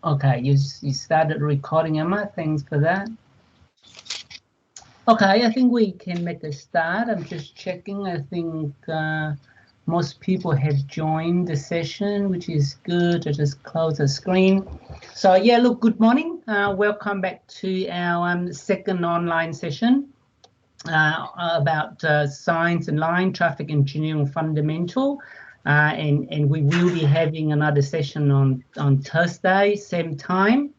Okay, you started recording, Emma. Thanks for that. Okay, I think we can make a start. I'm just checking. I think most people have joined the session, which is good. I just close the screen. So yeah, look, good morning. Welcome back to our second online session about science and line traffic engineering fundamental. And we will be having another session on Thursday, same time.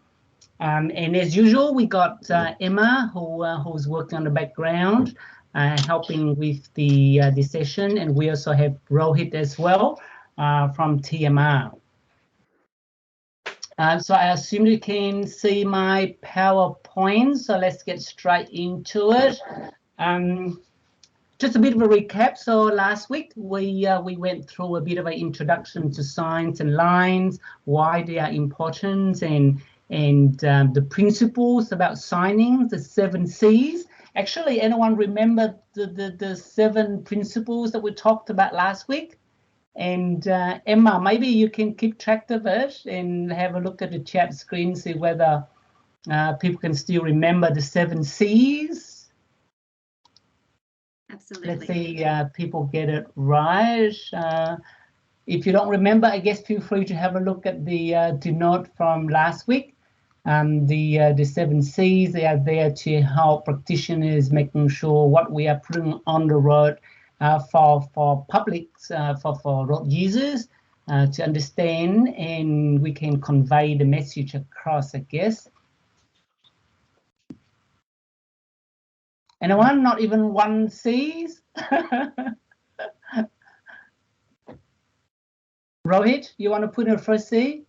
And as usual, we got Emma, who's working on the background, helping with the session, and we also have Rohit as well from TMR. So I assume you can see my PowerPoint. So let's get straight into it. Just a bit of a recap. So last week we went through a bit of an introduction to science and lines, why they are important, and the principles about signing, the 7 C's. Actually, anyone remember the 7 principles that we talked about last week? And Emma, maybe you can keep track of it and have a look at the chat screen, see whether people can still remember the 7 C's. Absolutely. Let's see people get it right. If you don't remember, I guess feel free to have a look at the note from last week. The 7 C's, they are there to help practitioners making sure what we are putting on the road for public, for road users to understand, and we can convey the message across, I guess. Anyone? Not even 1 C's? Rohit, you want to put in a first C?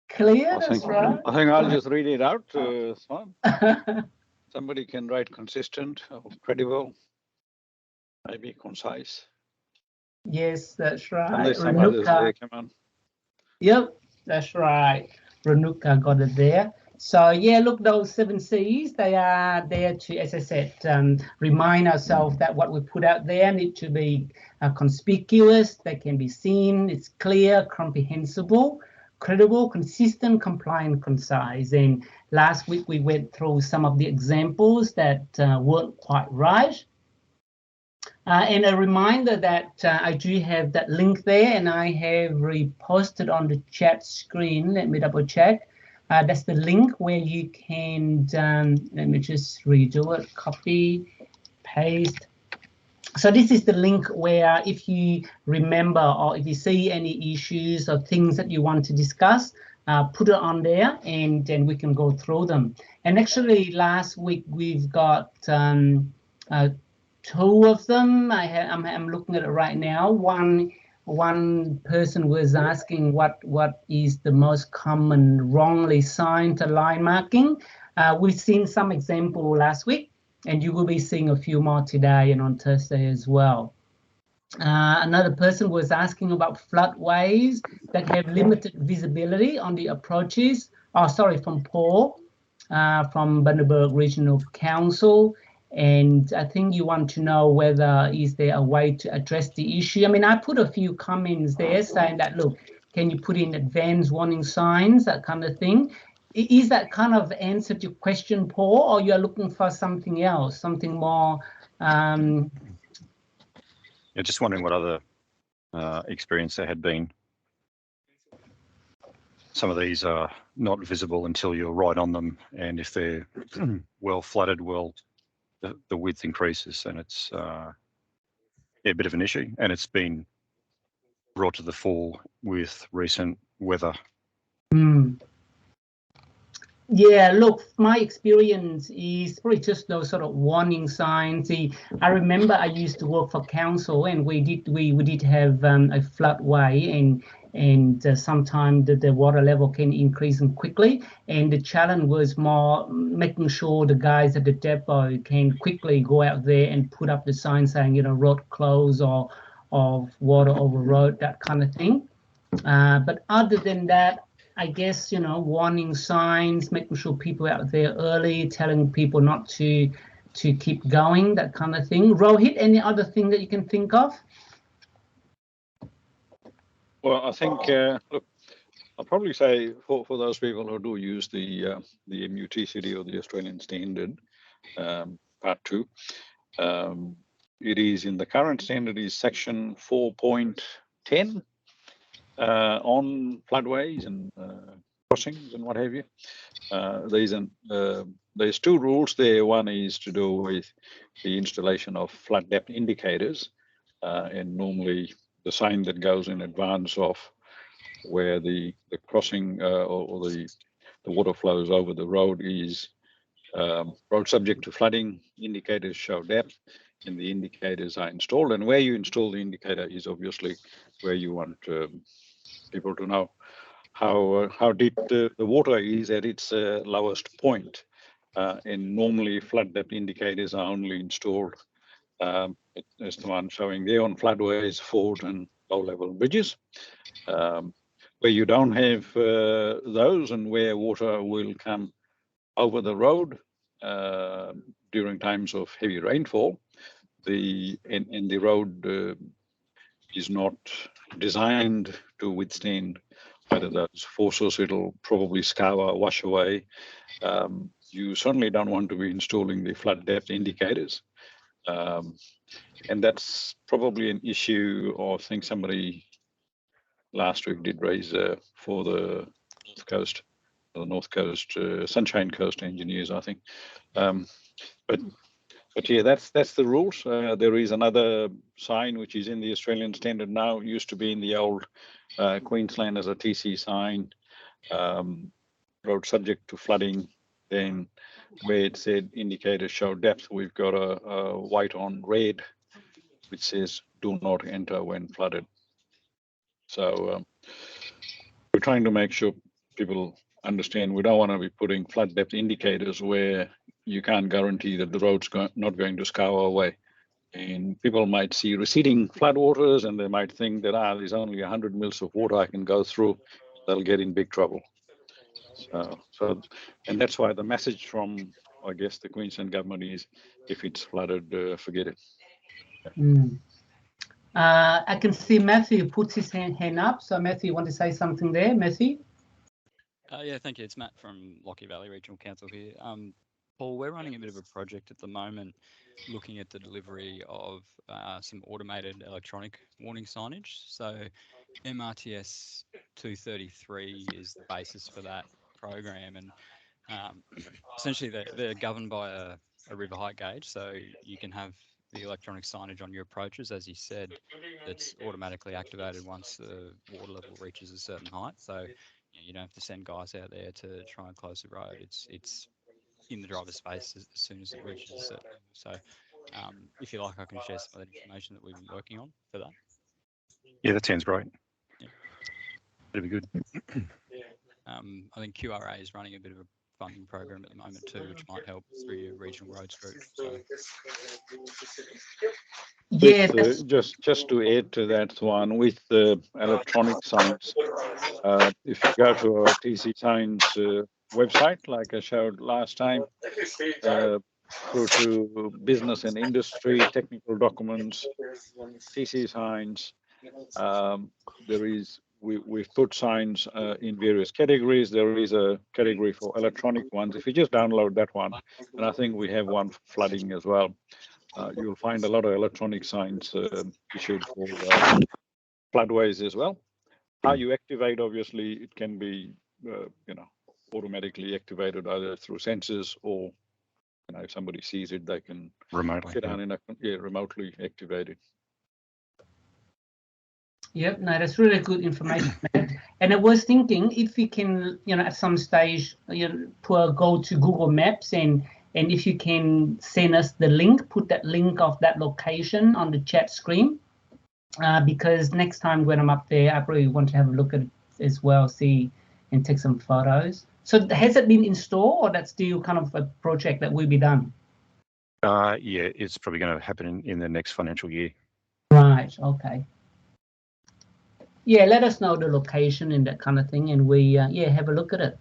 Clear, that's right. I think I'll just read it out. Somebody can write consistent or credible, maybe concise. Yes, that's right. Unless some others there, come on. Yep, that's right. Renuka got it there. So yeah, look, those 7 C's, they are there to, as I said, remind ourselves that what we put out there need to be conspicuous, they can be seen, it's clear, comprehensible, credible, consistent, compliant, concise. And last week we went through some of the examples that weren't quite right. And a reminder that I do have that link there, and I have reposted on the chat screen. Let me double check. That's the link where you can, let me just redo it, copy, paste. So this is the link where if you remember or if you see any issues or things that you want to discuss, put it on there and then we can go through them. And actually last week we've got 2 of them. I'm looking at it right now. One person was asking what is the most common wrongly signed line marking. We've seen some example last week, and you will be seeing a few more today and on Thursday as well. Another person was asking about floodways that have limited visibility on the approaches. Oh, sorry, from Paul from Bundaberg Regional Council. And I think you want to know whether is there a way to address the issue. I mean, I put a few comments there saying that, look, can you put in advanced warning signs, that kind of thing. Is that kind of answered your question, Paul, or you're looking for something else, something more? Yeah, just wondering what other experience there had been. Some of these are not visible until you're right on them, and if they're well flooded, the width increases, and it's a bit of an issue, and it's been brought to the fore with recent weather. Yeah, look, my experience is probably just those sort of warning signs. I remember I used to work for council, and we did have a floodway, and sometimes the water level can increase quickly, and the challenge was more making sure the guys at the depot can quickly go out there and put up the sign saying, you know, road closed or water over road, that kind of thing. But other than that, I guess, you know, warning signs, making sure people out there early, telling people not to keep going, that kind of thing. Rohit, any other thing that you can think of? Well, I think look, I'll probably say for those people who do use the MUTCD or the Australian Standard Part 2, it is in the current standard is section 4.10 on floodways and crossings and what have you. There's two rules there. One is to do with the installation of flood depth indicators, and normally the sign that goes in advance of where the crossing or the water flows over the road is road subject to flooding. Indicators show depth, and the indicators are installed. And where you install the indicator is obviously where you want people to know how deep the water is at its lowest point. And normally flood depth indicators are only installed as the one showing there on floodways, ford and low-level bridges. Where you don't have those and where water will come over the road during times of heavy rainfall, the road is not designed to withstand either those forces. It'll probably scour, wash away. You certainly don't want to be installing the flood depth indicators. And that's probably an issue, or I think somebody last week did raise for the North Coast, Sunshine Coast engineers, I think. But yeah, that's the rules. There is another sign which is in the Australian Standard now. It used to be in the old Queensland as a TC sign, road subject to flooding. Then where it said indicators show depth, we've got a white on red which says do not enter when flooded. So we're trying to make sure people understand we don't want to be putting flood depth indicators where you can't guarantee that the road's not going to scour away. And people might see receding floodwaters and they might think that, there's only 100 mils of water I can go through. They'll get in big trouble. So, and that's why the message from, I guess, the Queensland government is, if it's flooded, forget it. I can see Matthew puts his hand up. So Matthew, you want to say something there, Matthew? Yeah, thank you. It's Matt from Lockie Valley Regional Council here. Paul, we're running a bit of a project at the moment looking at the delivery of some automated electronic warning signage. So MRTS 233 is the basis for that program, and essentially they're governed by a river height gauge, so you can have the electronic signage on your approaches, as you said, that's automatically activated once the water level reaches a certain height. So you don't have to send guys out there to try and close the road. It's in the driver's space as soon as it reaches a certain level. So if you like, I can share some of that information that we've been working on for that. Yeah, that sounds great. Yeah. That'd be good. I think QRA is running a bit of a funding program at the moment too, which might help through your regional roads group. So. Yeah, just to add to that one, with the electronic signs, if you go to our TC Signs website, like I showed last time, through to business and industry, technical documents, TC Signs, we've put signs in various categories. There is a category for electronic ones. If you just download that one, and I think we have one for flooding as well, you'll find a lot of electronic signs issued for floodways as well. How you activate, obviously, it can be automatically activated either through sensors or if somebody sees it, they can remotely sit down in remotely activate it. Yep, no, that's really good information. And I was thinking if we can, at some stage, go to Google Maps and if you can send us the link, put that link of that location on the chat screen, because next time when I'm up there, I probably want to have a look at it as well, see and take some photos. So has it been installed, or that's still kind of a project that will be done? Yeah, it's probably going to happen in the next financial year. Right. Okay. Yeah, let us know the location and that kind of thing, and we have a look at it.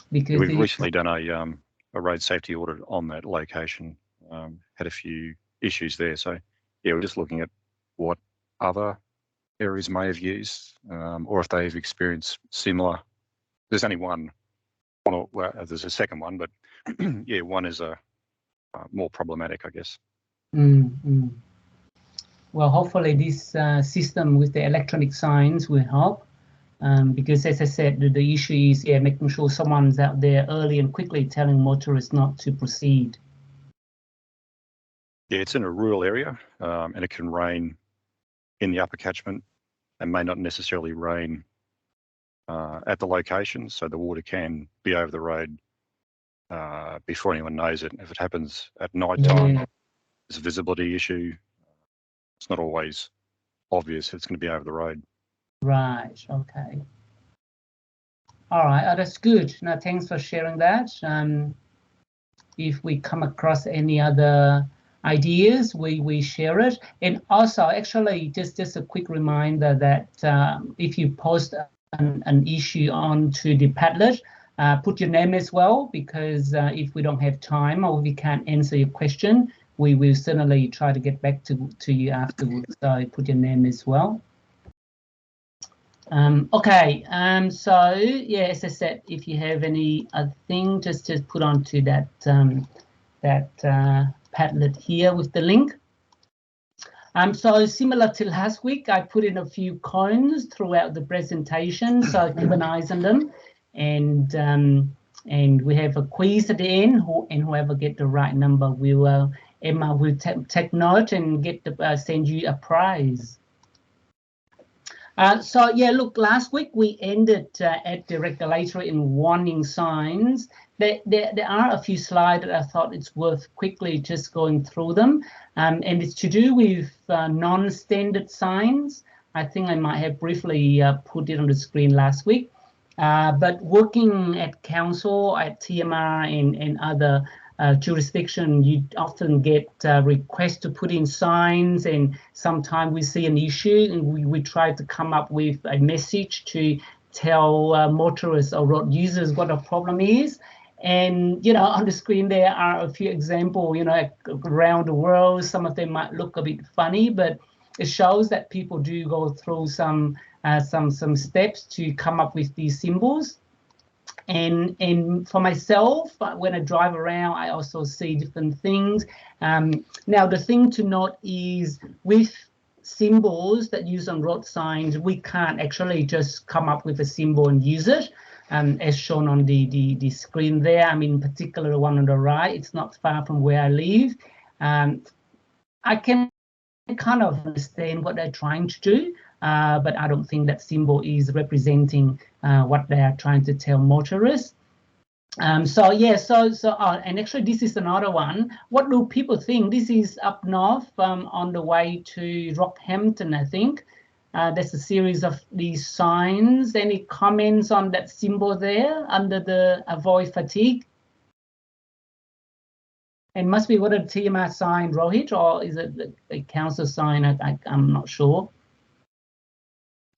Because we've recently done a road safety audit on that location. Had a few issues there, so yeah, we're just looking at what other areas may have used, or if they've experienced similar. There's only one, well, there's a second one, but yeah, one is a more problematic, I guess. Well, hopefully this system with the electronic signs will help, because as I said, the issue is making sure someone's out there early and quickly telling motorists not to proceed. Yeah, it's in a rural area, and it can rain in the upper catchment and may not necessarily rain at the location, so the water can be over the road before anyone knows it. If it happens at night time, there's a visibility issue. It's not always obvious it's going to be over the road. Right, okay. All right, that's good. Now, thanks for sharing that. If we come across any other ideas, we share it. And also, actually, just a quick reminder that if you post an issue onto the Padlet, put your name as well, because if we don't have time or we can't answer your question, we will certainly try to get back to you afterwards. So put your name as well. Okay, so yeah, as I said, if you have any other thing, just put onto that Padlet here with the link. So similar to last week, I put in a few cones throughout the presentation, so keep an eye on them, and we have a quiz at the end, and whoever get the right number, Emma will take note and send you a prize. So yeah, look, last week we ended at the regulatory and warning signs. There are a few slides that I thought it's worth quickly just going through them, and it's to do with non-standard signs. I think I might have briefly put it on the screen last week, but working at council, at TMR and other jurisdiction, you often get requests to put in signs, and sometimes we see an issue and we try to come up with a message to tell motorists or road users what the problem is. And on the screen there are a few examples, around the world. Some of them might look a bit funny, but it shows that people do go through some steps to come up with these symbols. And for myself, when I drive around, I also see different things. Now, the thing to note is with symbols that use on road signs, we can't actually just come up with a symbol and use it, as shown on the screen there. I mean, in particular, the one on the right, it's not far from where I live. I can kind of understand what they're trying to do, but I don't think that symbol is representing what they are trying to tell motorists. So yeah, and actually this is another one. What do people think? This is up north on the way to Rockhampton, I think. There's a series of these signs. Any comments on that symbol there under the avoid fatigue? It must be what a TMR sign, Rohit, or is it a council sign? I'm not sure.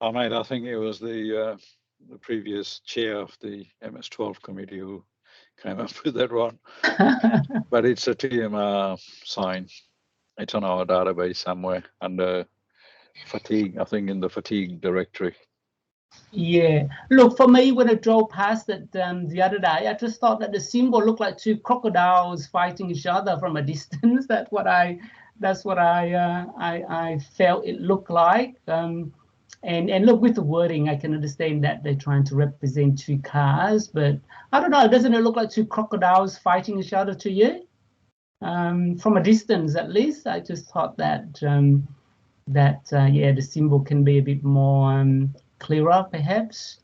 Oh, mate, I think it was the previous chair of the MS12 committee who came up with that one. But it's a TMR sign. It's on our database somewhere under fatigue, I think in the fatigue directory. Yeah, look, for me, when I drove past it the other day, I just thought that the symbol looked like two crocodiles fighting each other from a distance. That's what I felt it looked like. And look, with the wording, I can understand that they're trying to represent two cars, but I don't know, doesn't it look like two crocodiles fighting each other to you? From a distance, at least. I just thought that yeah, the symbol can be a bit more clearer, perhaps.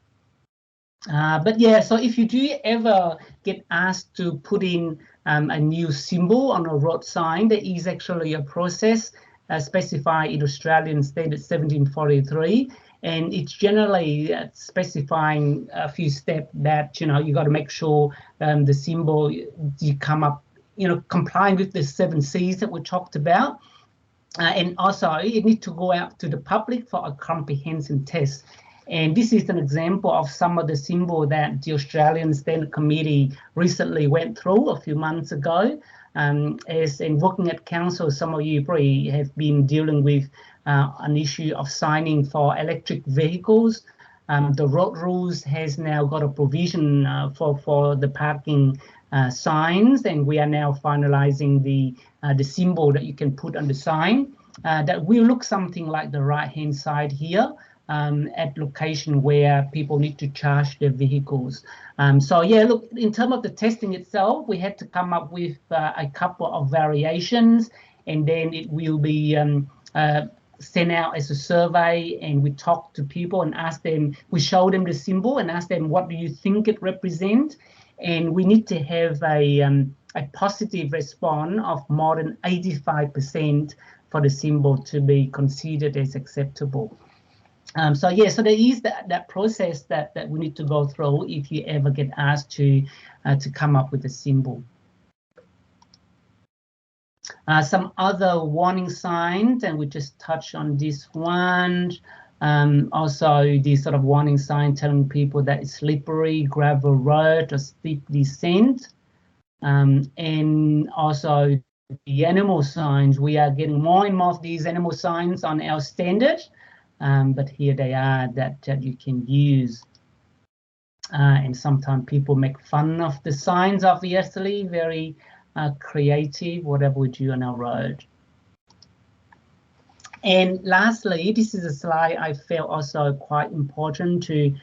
But yeah, so if you do ever get asked to put in a new symbol on a road sign, there is actually a process specified in Australian Standard 1743, and it's generally specifying a few steps that you got to make sure the symbol you come up, complying with the 7 C's that we talked about. And also, you need to go out to the public for a comprehensive test. And this is an example of some of the symbol that the Australian Standard Committee recently went through a few months ago. As in working at council, some of you probably have been dealing with an issue of signing for electric vehicles. The road rules has now got a provision for the parking signs, and we are now finalizing the symbol that you can put on the sign that will look something like the right-hand side here. At location where people need to charge their vehicles. So yeah, look, in terms of the testing itself, we had to come up with a couple of variations, and then it will be sent out as a survey, and we talk to people and ask them, we show them the symbol and ask them, what do you think it represents? And we need to have a positive response of more than 85% for the symbol to be considered as acceptable. So yeah, so there is that process that we need to go through if you ever get asked to come up with a symbol. Some other warning signs, and we just touch on this one. Also, the sort of warning sign telling people that it's slippery, gravel road, or steep descent. And also the animal signs. We are getting more and more of these animal signs on our standard. But here they are that you can use. And sometimes people make fun of the signs, obviously, very creative, whatever we do on our road. And lastly, this is a slide I felt also quite important to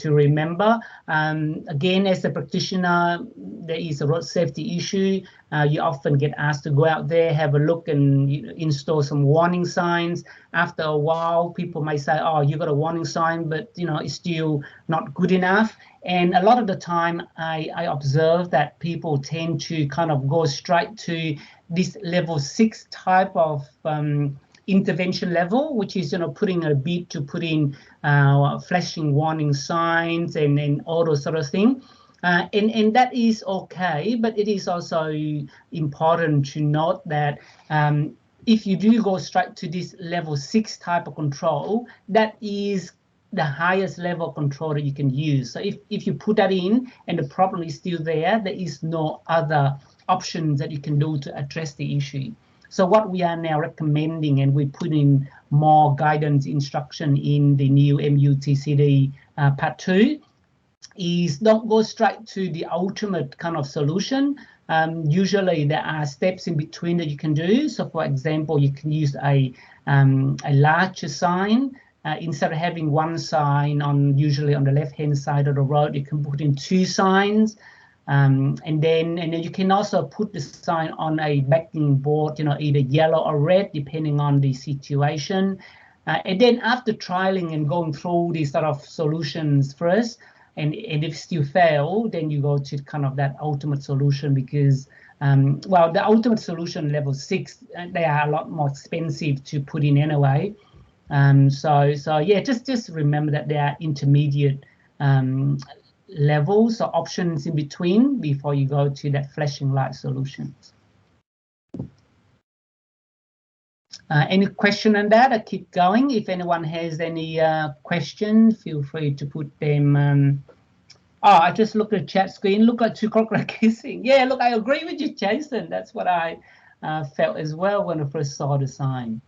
remember. Again, as a practitioner, there is a road safety issue. You often get asked to go out there, have a look, and install some warning signs. After a while, people may say, oh, you got a warning sign, but it's still not good enough. And a lot of the time, I observe that people tend to kind of go straight to this level 6 type of intervention level, which is putting a bit to put in flashing warning signs and all those sort of thing. And that is okay, but it is also important to note that if you do go straight to this level 6 type of control, that is the highest level of control that you can use. So if you put that in and the problem is still there, there is no other options that you can do to address the issue. So what we are now recommending, and we put in more guidance instruction in the new MUTCD Part 2, is don't go straight to the ultimate kind of solution. Usually there are steps in between that you can do. So for example, you can use a larger sign. Instead of having one sign usually on the left-hand side of the road, you can put in 2 signs. And then you can also put the sign on a backing board, either yellow or red, depending on the situation. And then after trialing and going through these sort of solutions first, and if still fail, then you go to kind of that ultimate solution, because well, the ultimate solution level 6, they are a lot more expensive to put in anyway. So yeah, just remember that there are intermediate levels or options in between before you go to that flashing light solutions. Any question on that? I keep going. If anyone has any questions, feel free to put them. Oh, I just looked at the chat screen. Look like 2 crocodiles kissing. Yeah, look, I agree with you, Jason. That's what I felt as well when I first saw the sign.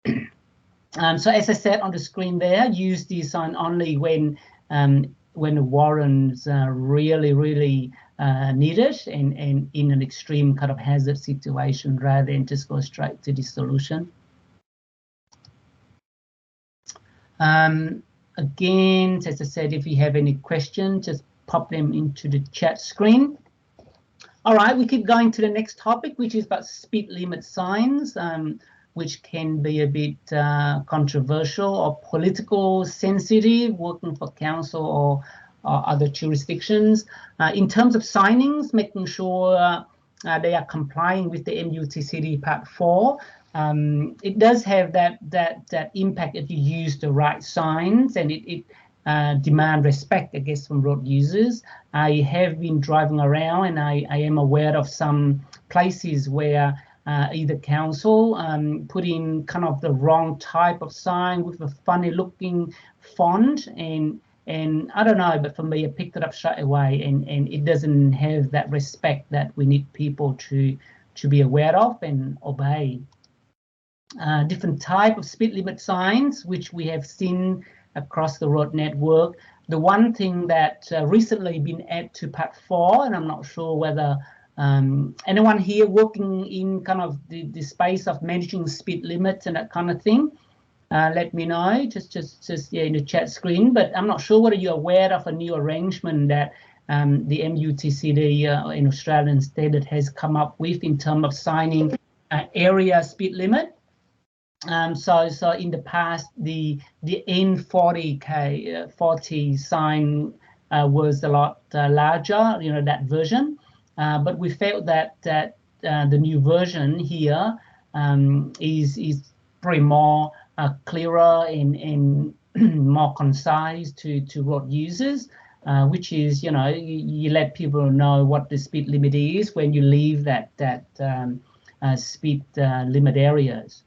So as I said on the screen there, use the sign only when the warrants really needed and in an extreme kind of hazard situation, rather than just go straight to the solution. Again, as I said, if you have any questions, just pop them into the chat screen. All right, we keep going to the next topic, which is about speed limit signs, which can be a bit controversial or political sensitive, working for council or other jurisdictions. In terms of signings, making sure they are complying with the MUTCD Part 4. It does have that impact if you use the right signs, and it demand respect, I guess, from road users. I have been driving around, and I am aware of some places where either council put in kind of the wrong type of sign with a funny looking font, and I don't know, but for me, I picked it up straight away, and it doesn't have that respect that we need people to be aware of and obey. Different type of speed limit signs, which we have seen across the road network. The one thing that recently been added to Part 4, and I'm not sure whether anyone here working in kind of the space of managing speed limits and that kind of thing, let me know, just yeah, in the chat screen. But I'm not sure whether you're aware of a new arrangement that the MUTCD in Australian standard has come up with in terms of signing area speed limit. So in the past, the N40 40 sign was a lot larger, you know, that version. But we felt that the new version here is pretty more clearer and more concise to road users, which is, you know, you let people know what the speed limit is when you leave that speed limit areas.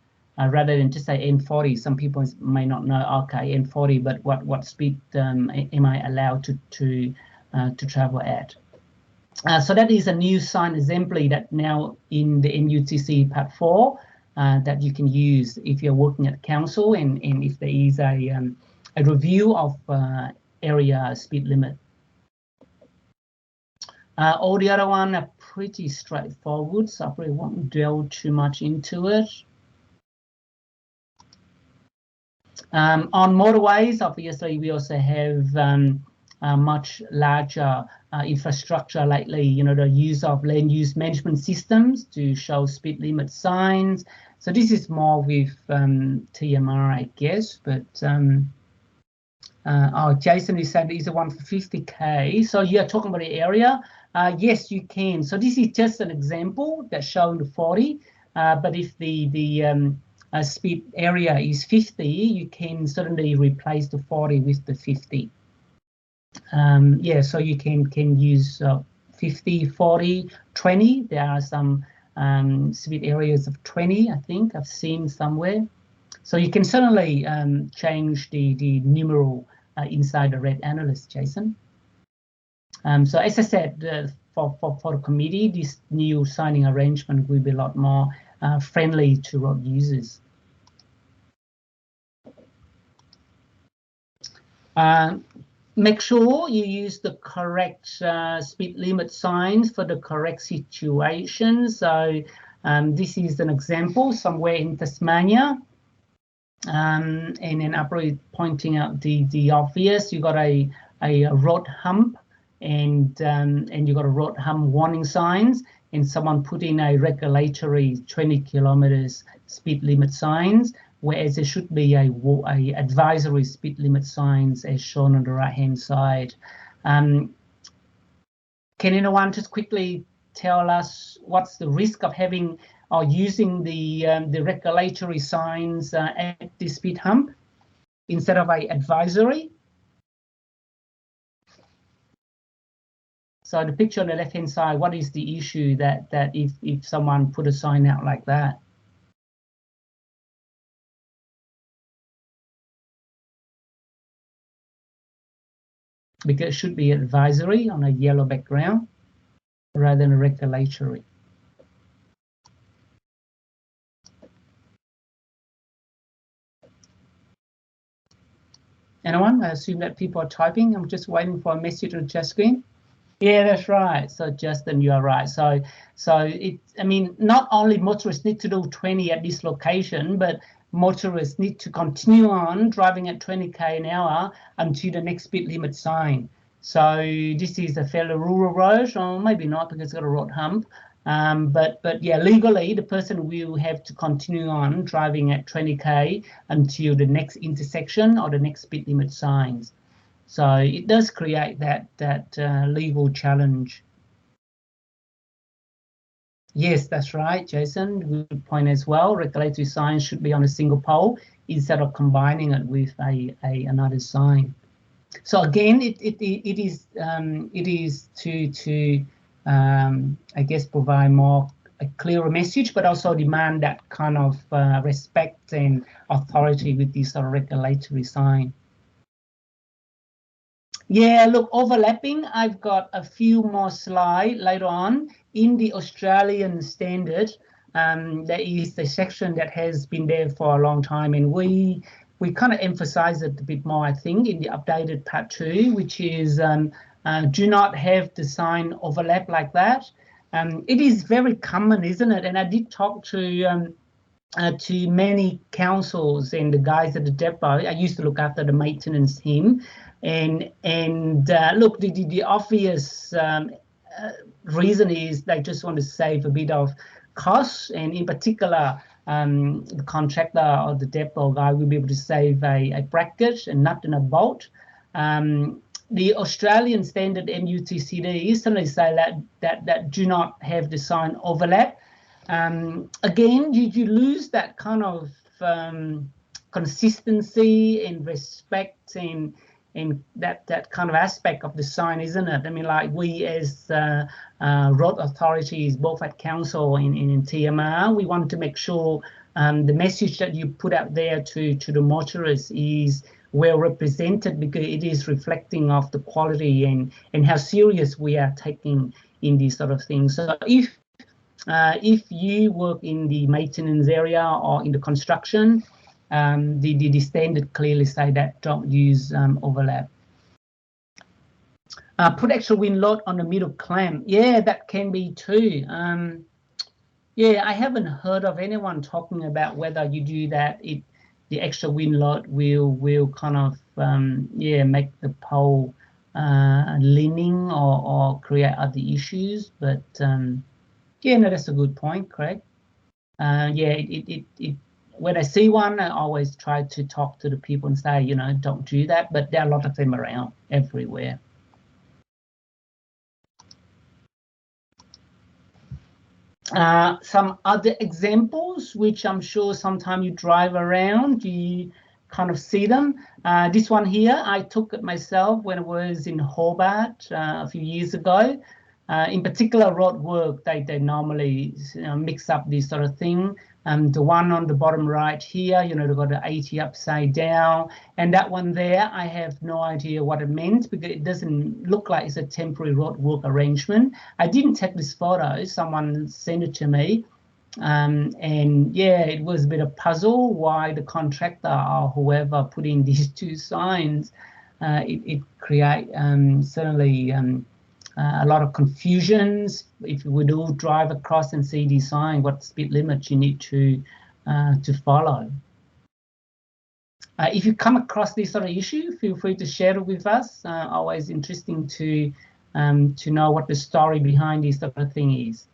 Rather than just say N40, some people may not know, okay, N40, but what speed am I allowed to travel at? So that is a new sign assembly that now in the MUTC Part 4 that you can use if you're working at council, and if there is a review of area speed limit. All the other one are pretty straightforward, so I probably won't delve too much into it. On motorways, obviously, we also have much larger infrastructure lately, you know, the use of land use management systems to show speed limit signs. So this is more with TMR, I guess, but oh, Jason is saying is a one for 50K. So you're talking about the area? Yes, you can. So this is just an example that's showing the 40, but if the speed area is 50, you can certainly replace the 40 with the 50. Yeah, so you can use 50, 40, 20. There are some speed areas of 20, I think I've seen somewhere. So you can certainly change the numeral inside the red analyst, Jason. So as I said, for the committee, this new signing arrangement will be a lot more friendly to road users. Make sure you use the correct speed limit signs for the correct situation. So this is an example somewhere in Tasmania. And then I'm probably pointing out the obvious. You got a road hump, and you got a road hump warning signs, and someone put in a regulatory 20 kilometers speed limit signs, whereas there should be a advisory speed limit signs as shown on the right hand side. Can anyone just quickly tell us what's the risk of having or using the regulatory signs at the speed hump instead of a advisory? So the picture on the left hand side, what is the issue that if someone put a sign out like that? Because it should be advisory on a yellow background rather than a regulatory. Anyone? I assume that people are typing. I'm just waiting for a message on the chat screen. Yeah, that's right. So Justin, you are right. So it, I mean, not only motorists need to do 20 at this location, but motorists need to continue on driving at 20k an hour until the next speed limit sign. So this is a fairly rural road, or maybe not because it's got a road hump. But yeah, legally, the person will have to continue on driving at 20k until the next intersection or the next speed limit signs. So it does create that legal challenge. Yes, that's right, Jason. Good point as well. Regulatory signs should be on a single pole instead of combining it with another sign. So again, it is to I guess provide more a clearer message, but also demand that kind of respect and authority with this sort of regulatory sign. Yeah, look, overlapping, I've got a few more slides later on. In the Australian standard, there is the section that has been there for a long time, and we kind of emphasize it a bit more, I think, in the updated part 2, which is do not have the sign overlap like that. It is very common, isn't it? And I did talk to many councils and the guys at the depot. I used to look after the maintenance team, and look, the obvious reason is they just want to save a bit of costs, and in particular, the contractor or the depot guy will be able to save a bracket, a nut and a bolt. The Australian standard MUTCD certainly say that do not have the sign overlap. Again, you lose that kind of consistency and respect and that kind of aspect of the sign, isn't it? I mean, like we as road authorities, both at council and in TMR, we want to make sure the message that you put out there to the motorists is well represented, because it is reflecting of the quality and how serious we are taking in these sort of things. So if you work in the maintenance area or in the construction, the standard clearly say that don't use overlap. Put extra wind load on the middle clamp. Yeah, that can be too. Yeah, I haven't heard of anyone talking about whether you do that. The extra wind load will kind of yeah, make the pole leaning or create other issues. But yeah, no, that's a good point, Craig. Yeah, when I see one, I always try to talk to the people and say, you know, don't do that. But there are a lot of them around everywhere. Some other examples, which I'm sure sometime you drive around, you kind of see them. This one here, I took it myself when I was in Hobart a few years ago. In particular, road work, they normally mix up this sort of thing. The one on the bottom right here, you know, they've got the 80 upside down, and that one there, I have no idea what it meant, because it doesn't look like it's a temporary road work arrangement. I didn't take this photo, someone sent it to me, and yeah, it was a bit of puzzle why the contractor or whoever put in these two signs. It create certainly a lot of confusions. If we do drive across and see the sign, what speed limit you need to follow. If you come across this sort of issue, feel free to share it with us. Always interesting to know what the story behind this sort of thing is.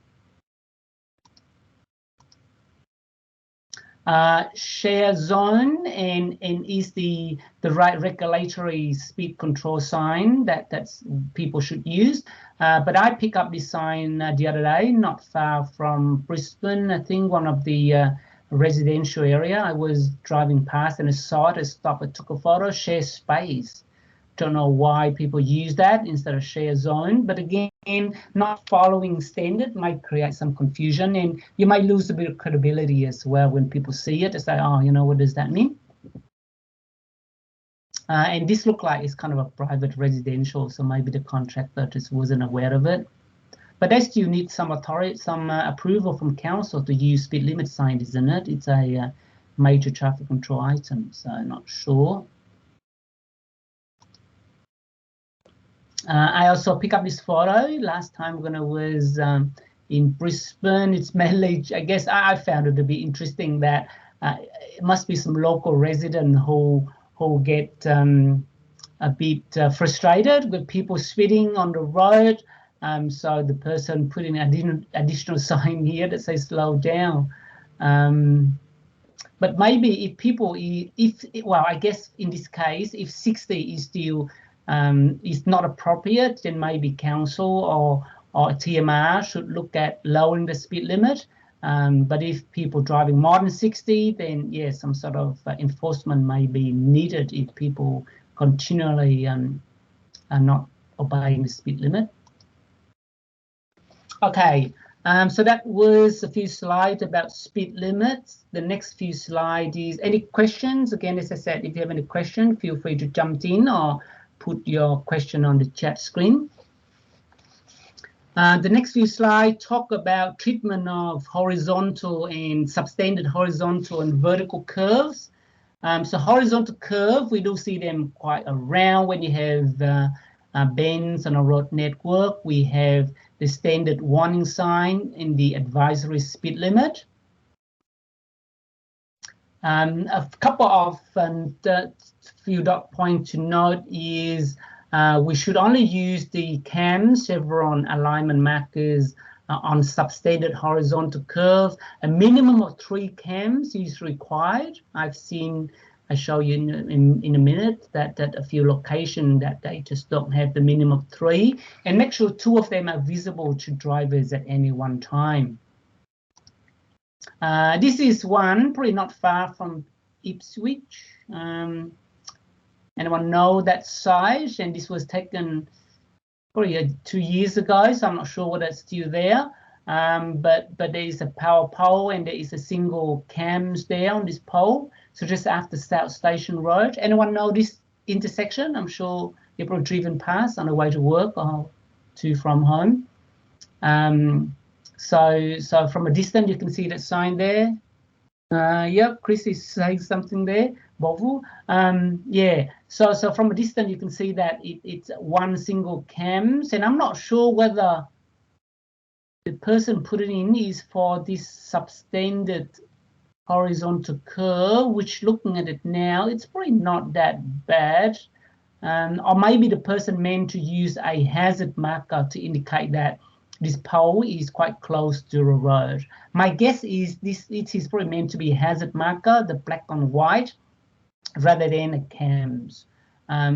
Share zone and is the right regulatory speed control sign that's people should use. But I picked up this sign the other day, not far from Brisbane. I think one of the residential area. I was driving past and I saw it. I stopped, I took a photo. Share space. Don't know why people use that instead of share zone, but again, not following standard might create some confusion, and you might lose a bit of credibility as well when people see it. They say, oh, you know, what does that mean? And this looked like it's kind of a private residential, so maybe the contractor just wasn't aware of it. But they still need some authority, some approval from council to use speed limit sign, isn't it? It's a major traffic control item, so I'm not sure. I also picked up this photo last time when I was in Brisbane. It's mainly, I guess, I found it to be interesting that it must be some local resident who get a bit frustrated with people speeding on the road. So the person put in an additional sign here that says slow down. But maybe if people, well, I guess in this case, if 60 is still is not appropriate, then maybe council or TMR should look at lowering the speed limit. But if people driving more than 60, then yeah, some sort of enforcement may be needed if people continually are not obeying the speed limit. Okay, So that was a few slides about speed limits. The next few slides is any questions. Again, as I said, if you have any question, feel free to jump in or put your question on the chat screen. The next few slides talk about treatment of horizontal and substandard horizontal and vertical curves. So horizontal curve, we do see them quite around when you have bends on a road network. We have the standard warning sign in the advisory speed limit. A couple of few dot points to note is we should only use the cams, chevron alignment markers on substandard horizontal curves. A minimum of 3 cams is required. I've seen, I show you in a minute, that a few locations that they just don't have the minimum of 3, and make sure 2 of them are visible to drivers at any one time. This is one probably not far from Ipswich. Anyone know that site? And this was taken probably 2 years ago, so I'm not sure whether it's still there. But there is a power pole and there is a single cams there on this pole. So just after South Station Road. Anyone know this intersection? I'm sure you've probably driven past on the way to work or to from home. So from a distance you can see that sign there. Yep, Chris is saying something there. Bovu. Yeah, so from a distance you can see that it's one single cams, and I'm not sure whether the person put it in is for this substandard horizontal curve, which looking at it now, it's probably not that bad. Or maybe the person meant to use a hazard marker to indicate that this pole is quite close to the road. My guess is it is probably meant to be a hazard marker, the black on white, rather than a cams.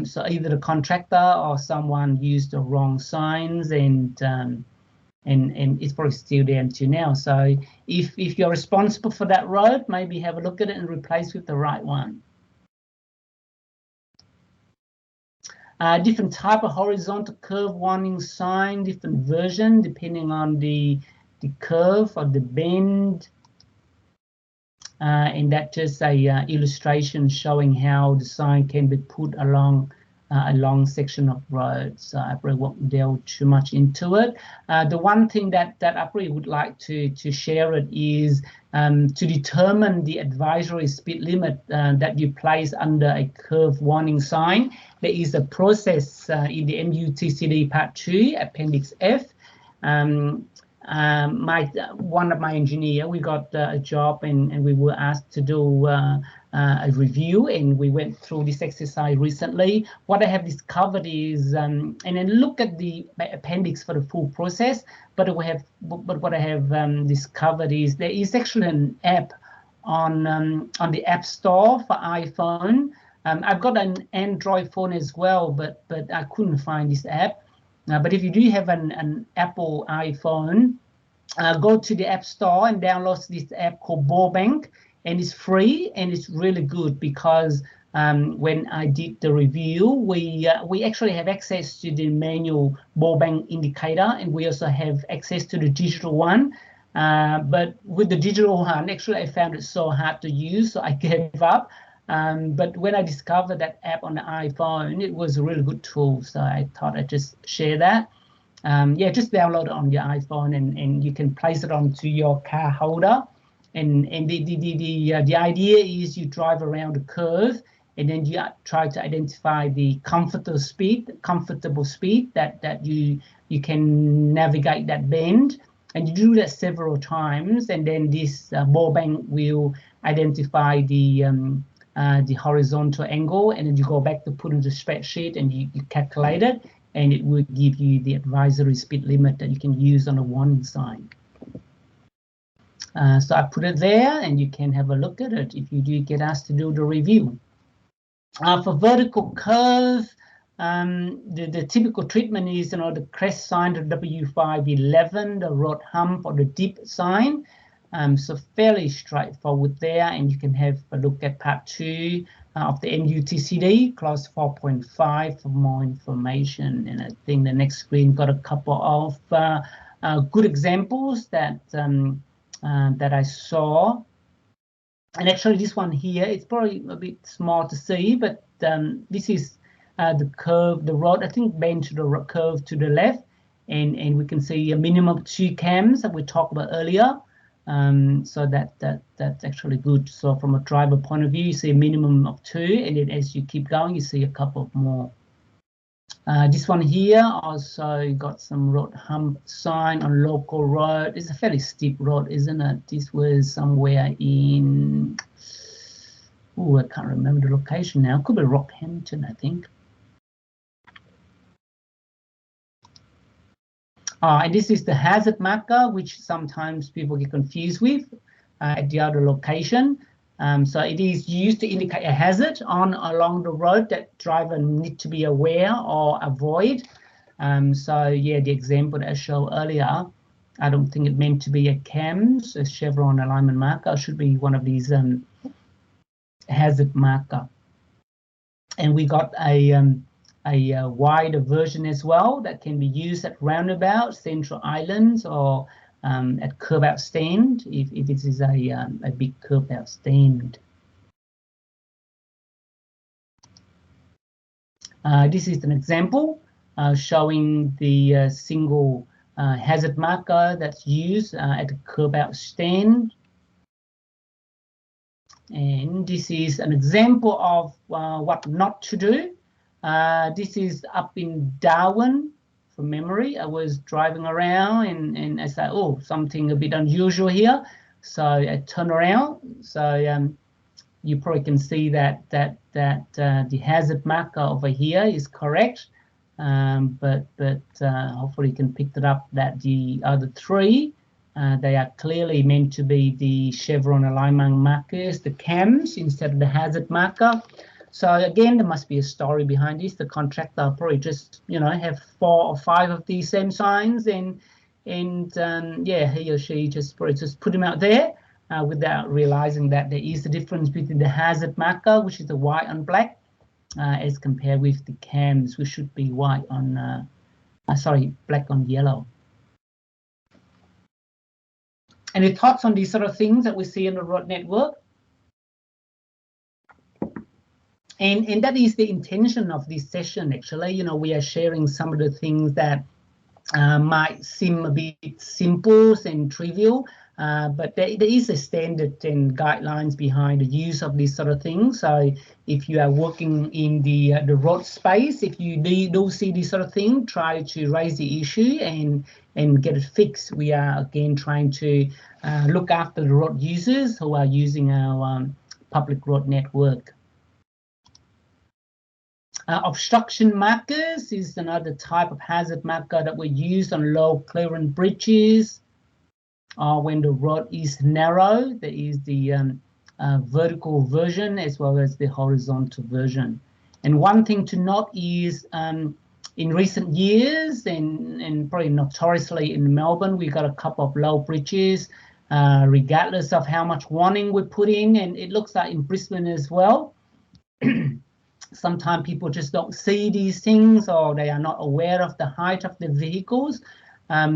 So either the contractor or someone used the wrong signs, and it's probably still there until now. So if you're responsible for that road, maybe have a look at it and replace with the right one. Different type of horizontal curve warning sign, different version depending on the curve or the bend. And that's just a illustration showing how the sign can be put along a long section of road. So I probably won't delve too much into it. The one thing that I probably would like to share it is to determine the advisory speed limit that you place under a curve warning sign. There is a process in the MUTCD Part 2, Appendix F. One of my engineer, we got a job and we were asked to do a review, and we went through this exercise recently. What I have discovered is, and then look at the appendix for the full process, but what I have discovered is there is actually an app on the App Store for iPhone. I've got an Android phone as well, but I couldn't find this app. But if you do have an Apple iPhone, go to the App Store and download this app called Ballbank, and it's free and it's really good because when I did the review, we actually have access to the manual Ballbank indicator, and we also have access to the digital one. But with the digital one, actually I found it so hard to use, so I gave up. But when I discovered that app on the iPhone, it was a really good tool, so I thought I'd just share that. Yeah, just download it on your iPhone, and you can place it onto your car holder. And the idea is you drive around the curve, and then you try to identify the comfortable speed that you can navigate that bend. And you do that several times, and then this Ballbank will identify the horizontal angle, and then you go back to put in the spreadsheet and you calculate it, and it will give you the advisory speed limit that you can use on a warning sign. So I put it there, and you can have a look at it if you do get asked to do the review. For vertical curve, the typical treatment is, the crest sign, the W511, the road hump or the dip sign. So fairly straightforward there, and you can have a look at Part 2 of the MUTCD, Clause 4.5 for more information. And I think the next screen got a couple of good examples that that I saw. And actually, this one here, it's probably a bit small to see, but this is the curve, the road, I think, bent to the curve to the left, and we can see a minimum of 2 cams that we talked about earlier. So that's actually good. So from a driver point of view, you see a minimum of 2, and then as you keep going, you see a couple more. This one here also got some road hump sign on local road. It's a fairly steep road, isn't it? This was somewhere in, I can't remember the location now. Could be Rockhampton, I think. And this is the hazard marker, which sometimes people get confused with at the other location. So it is used to indicate a hazard along the road that driver need to be aware or avoid. So yeah, the example that I showed earlier, I don't think it meant to be a CAMS, a chevron alignment marker. It should be one of these hazard marker. And we got a wider version as well that can be used at roundabouts, central islands, or at curb out stand if it is a big curb out stand. This is an example showing the single hazard marker that's used at a curb out stand. And this is an example of what not to do. This is up in Darwin, from memory. I was driving around and I said, oh, something a bit unusual here. So I turn around. So you probably can see that the hazard marker over here is correct. But hopefully you can pick it up that the other 3, they are clearly meant to be the chevron alignment markers, the CAMs, instead of the hazard marker. So again, there must be a story behind this. The contractor probably just, have 4 or 5 of these same signs, and yeah, he or she probably just put them out there without realizing that there is a difference between the hazard marker, which is the white on black, as compared with the CAMs, which should be white on, black on yellow. Any thoughts on these sort of things that we see in the road network? And that is the intention of this session, actually. We are sharing some of the things that might seem a bit simple and trivial, but there is a standard and guidelines behind the use of these sort of things. So if you are working in the road space, if you do see this sort of thing, try to raise the issue and get it fixed. We are, again, trying to look after the road users who are using our public road network. Obstruction markers is another type of hazard marker that we use on low clearance bridges. When the road is narrow, there is the vertical version as well as the horizontal version. And one thing to note is in recent years, and probably notoriously in Melbourne, we got a couple of low bridges, regardless of how much warning we put in, and it looks like in Brisbane as well. Sometimes people just don't see these things, or they are not aware of the height of the vehicles.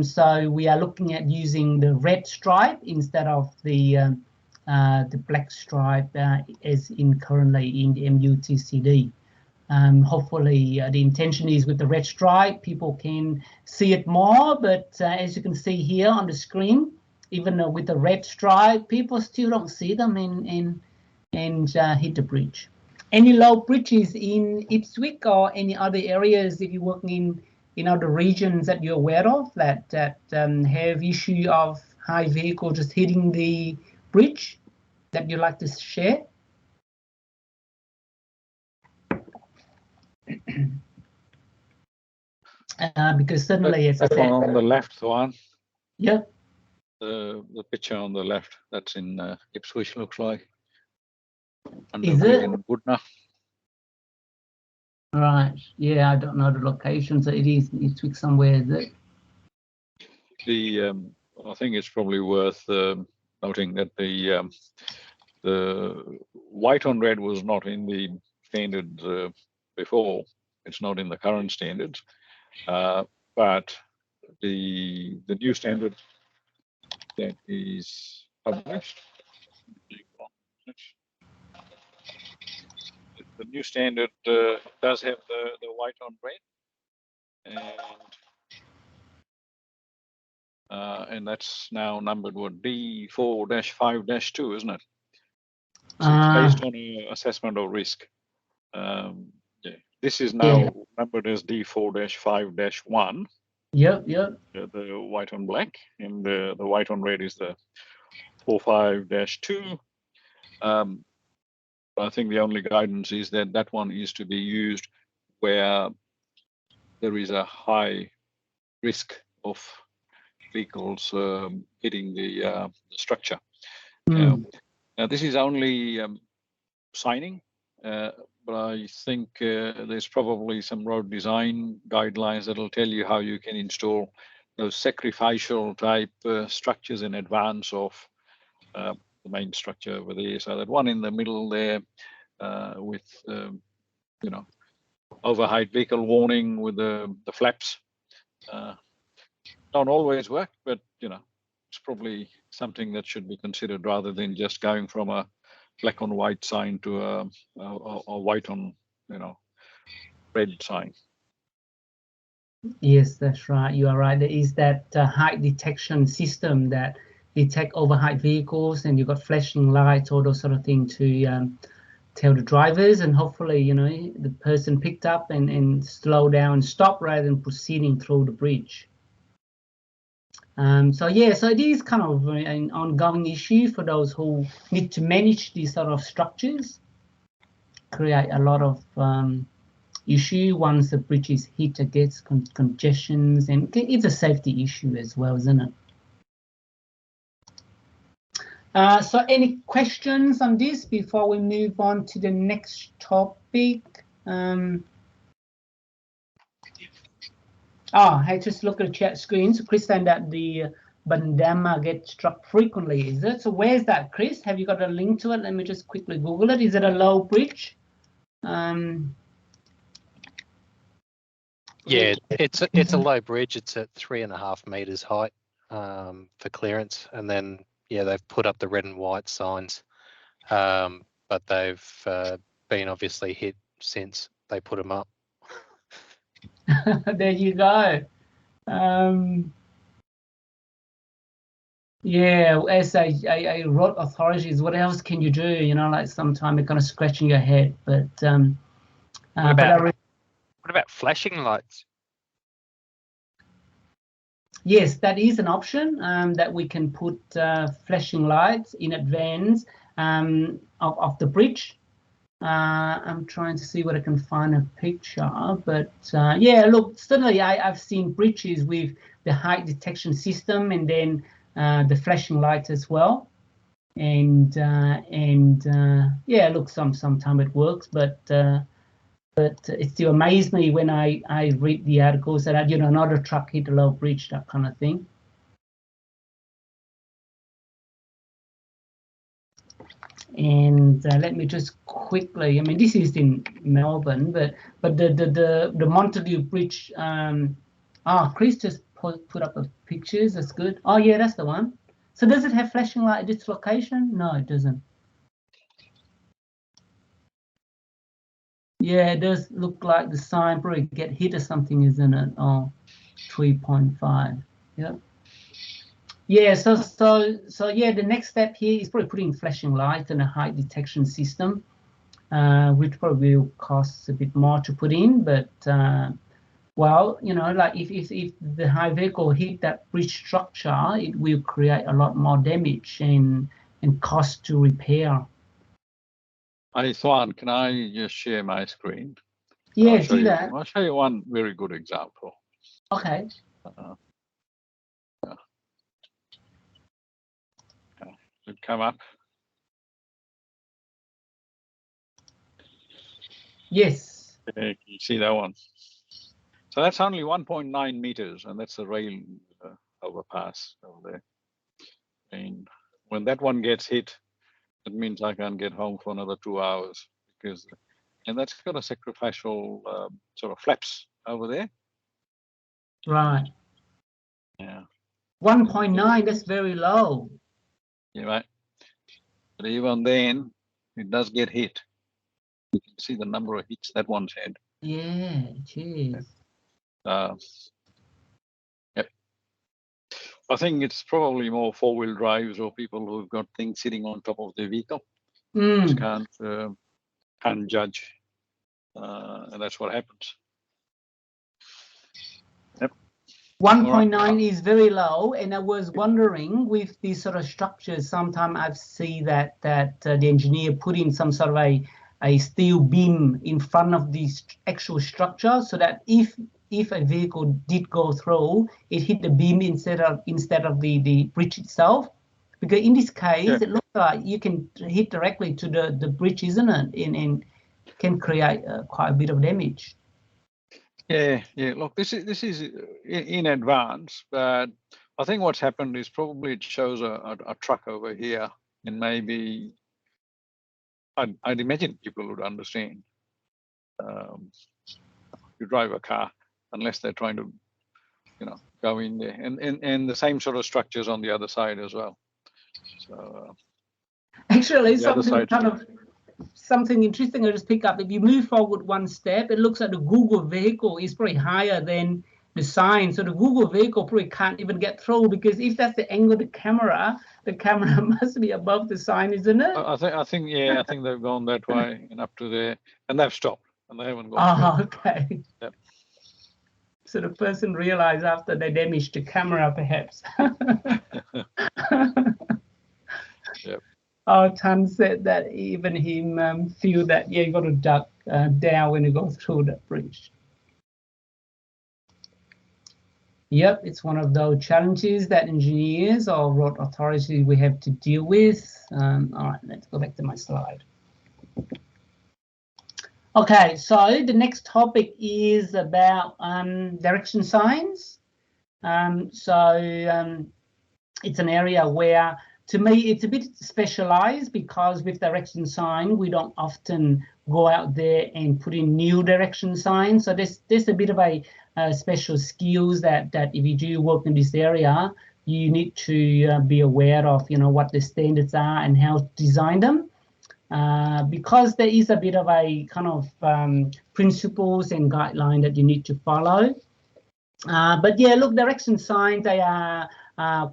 So we are looking at using the red stripe instead of the black stripe as in currently in the MUTCD. Hopefully the intention is with the red stripe, people can see it more, but as you can see here on the screen, even with the red stripe, people still don't see them and hit the bridge. Any low bridges in Ipswich or any other areas, if you're working in other regions that you're aware of that have issue of high vehicle just hitting the bridge that you'd like to share? Because certainly, as I said, on the left one. Yeah. The picture on the left, that's in Ipswich, looks like. Is it? In Woodner. Right. Yeah, I don't know the location, so it is Ipswich somewhere, is it? I think it's probably worth noting that the white on red was not in the standards before. It's not in the current standards, but the new standard that is published. The new standard does have the white on red, and that's now numbered what, D4-5-2, isn't it? So it's based on an assessment of risk. Yeah, this is now numbered as D4-5-1. Yep. The white on black, and the white on red is the 4-5-2. I think the only guidance is that that one is to be used where there is a high risk of vehicles hitting the structure. Now, this is only signing, but I think there's probably some road design guidelines that'll tell you how you can install those sacrificial type structures in advance of the main structure over there. So that one in the middle there with you know, overheight vehicle warning with the flaps don't always work, but you know, it's probably something that should be considered rather than just going from a black on white sign to a white on, you know, red sign. Yes, that's right. You are right. There is that height detection system that detect overheight vehicles, and you've got flashing lights, all those sort of things to tell the drivers, and hopefully, you know, the person picked up and slow down and stop rather than proceeding through the bridge. So yeah, so it is kind of an ongoing issue for those who need to manage these sort of structures. Create a lot of issue once the bridge is hit, it gets congestions, and it's a safety issue as well, isn't it? So any questions on this before we move on to the next topic? I just look at the chat screen. So Chris saying that the bandama gets struck frequently, is it? So where's that, Chris? Have you got a link to it? Let me just quickly Google it. Is it a low bridge? Yeah, it's a low bridge. It's at 3.5 meters height for clearance, and then yeah, they've put up the red and white signs, but they've been obviously hit since they put them up. There you go. Yeah, as a road authorities, what else can you do? You know, like sometimes you're kind of scratching your head, but what about flashing lights? Yes, that is an option that we can put flashing lights in advance of the bridge. I'm trying to see what I can find a picture, but yeah, look, certainly I've seen bridges with the height detection system and then the flashing lights as well. And yeah, look, sometimes it works, but it still amazed me when I read the articles that, you know, another truck hit a low bridge, that kind of thing. And let me just quickly, I mean, this is in Melbourne, but the Montague Bridge, Chris just put up the pictures, that's good. Oh yeah, that's the one. So does it have flashing light at this location? No, it doesn't. Yeah, it does look like the sign probably get hit or something, isn't it? Oh, 3.5. Yeah. Yeah. So yeah, the next step here is probably putting flashing lights and a height detection system, which probably will cost a bit more to put in. But well, you know, like if the high vehicle hit that bridge structure, it will create a lot more damage and cost to repair. Hey, Swan, can I just share my screen? Yeah, do that. I'll show you one very good example. Okay. Should come up. Yes. You see that one? So that's only 1.9 meters, and that's the rail overpass over there. And when that one gets hit, it means I can't get home for another 2 hours because, and that's got a sacrificial sort of flaps over there. Right. Yeah. 1.9, that's very low. Yeah, right. But even then, it does get hit. You can see the number of hits that one's had. Yeah, cheers. Yep. I think it's probably more four-wheel drives or people who've got things sitting on top of their vehicle. Just can't judge, and that's what happens. Yep. 1.9 is very low, and I was wondering with these sort of structures. Sometimes I see that the engineer put in some sort of a steel beam in front of the actual structure, so that if a vehicle did go through, it hit the beam instead of the bridge itself. Because in this case, it looks like you can hit directly to the bridge, isn't it? And can create quite a bit of damage. Yeah. Look, this is in advance, but I think what's happened is probably it shows a truck over here, and maybe I'd imagine people would understand. You drive a car unless they're trying to, go in there, and the same sort of structures on the other side as well. So actually, something interesting I just pick up. If you move forward one step, it looks like the Google vehicle is probably higher than the sign. So the Google vehicle probably can't even get through, because if that's the angle of the camera must be above the sign, isn't it? I think they've gone that way and up to there, and they've stopped and they haven't gone. Oh, okay. Yep. So the person realized after they damaged the camera, perhaps. Yep. Oh, Tan said that even him feel that, yeah, you got to duck down when you go through that bridge. Yep, it's one of those challenges that engineers or road authorities we have to deal with. All right, let's go back to my slide. Okay, so the next topic is about direction signs. It's an area where, to me, it's a bit specialized, because with direction sign, we don't often go out there and put in new direction signs. So there's a bit of a special skills that if you do work in this area, you need to be aware of, what the standards are and how to design them. Because there is a bit of a kind of principles and guideline that you need to follow. But yeah, look, direction signs, they are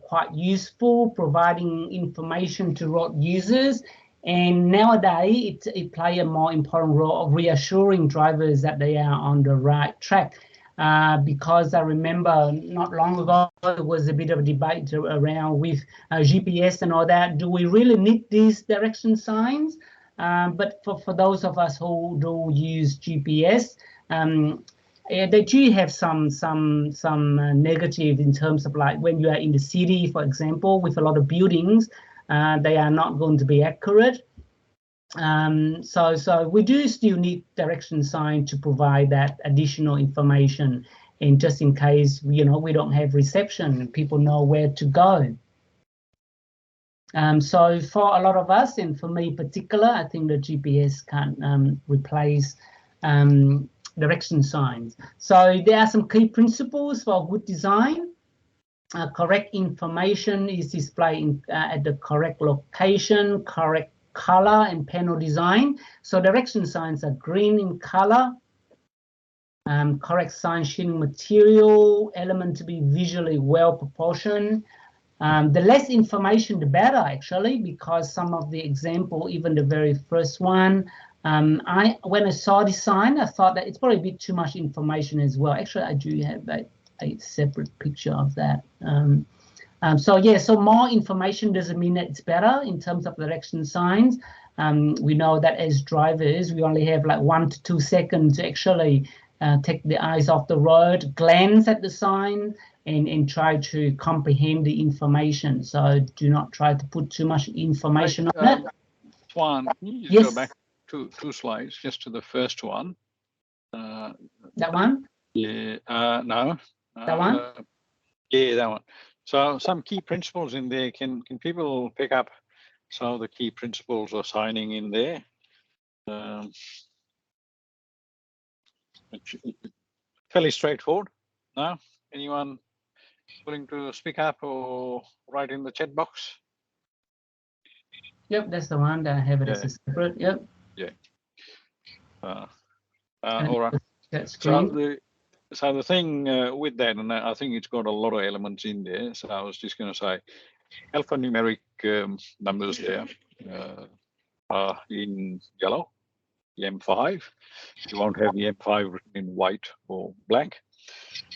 quite useful, providing information to road users. And nowadays, it play a more important role of reassuring drivers that they are on the right track. Because I remember not long ago, there was a bit of a debate around with GPS and all that. Do we really need these direction signs? But for those of us who do use GPS, they do have some negative in terms of, like, when you are in the city, for example, with a lot of buildings, they are not going to be accurate. So we do still need direction sign to provide that additional information, and just in case we don't have reception and people know where to go. So for a lot of us, and for me in particular, I think the GPS can't replace direction signs. So there are some key principles for good design. Correct information is displayed at the correct location, correct color and panel design. So direction signs are green in color. Correct sign shading material, element to be visually well proportioned. The less information, the better, actually, because some of the example, even the very first one, when I saw this sign, I thought that it's probably a bit too much information as well. Actually, I do have a separate picture of that. So more information doesn't mean that it's better in terms of direction signs. We know that as drivers, we only have like 1 to 2 seconds to actually take the eyes off the road, glance at the sign, and try to comprehend the information. So do not try to put too much information on it. Juan, can you just go back two slides, just to the first one? That one? Yeah, no. That one? Yeah, that one. So some key principles in there. Can people pick up some of the key principles of signing in there? Fairly straightforward. No? Anyone willing to speak up or write in the chat box? Yep, that's the one that I have it as a separate. Yep. Yeah. All right. That So screen. the thing with that, and I think it's got a lot of elements in there. So I was just going to say, alphanumeric numbers there are in yellow, the M5. You won't have the M5 written in white or black.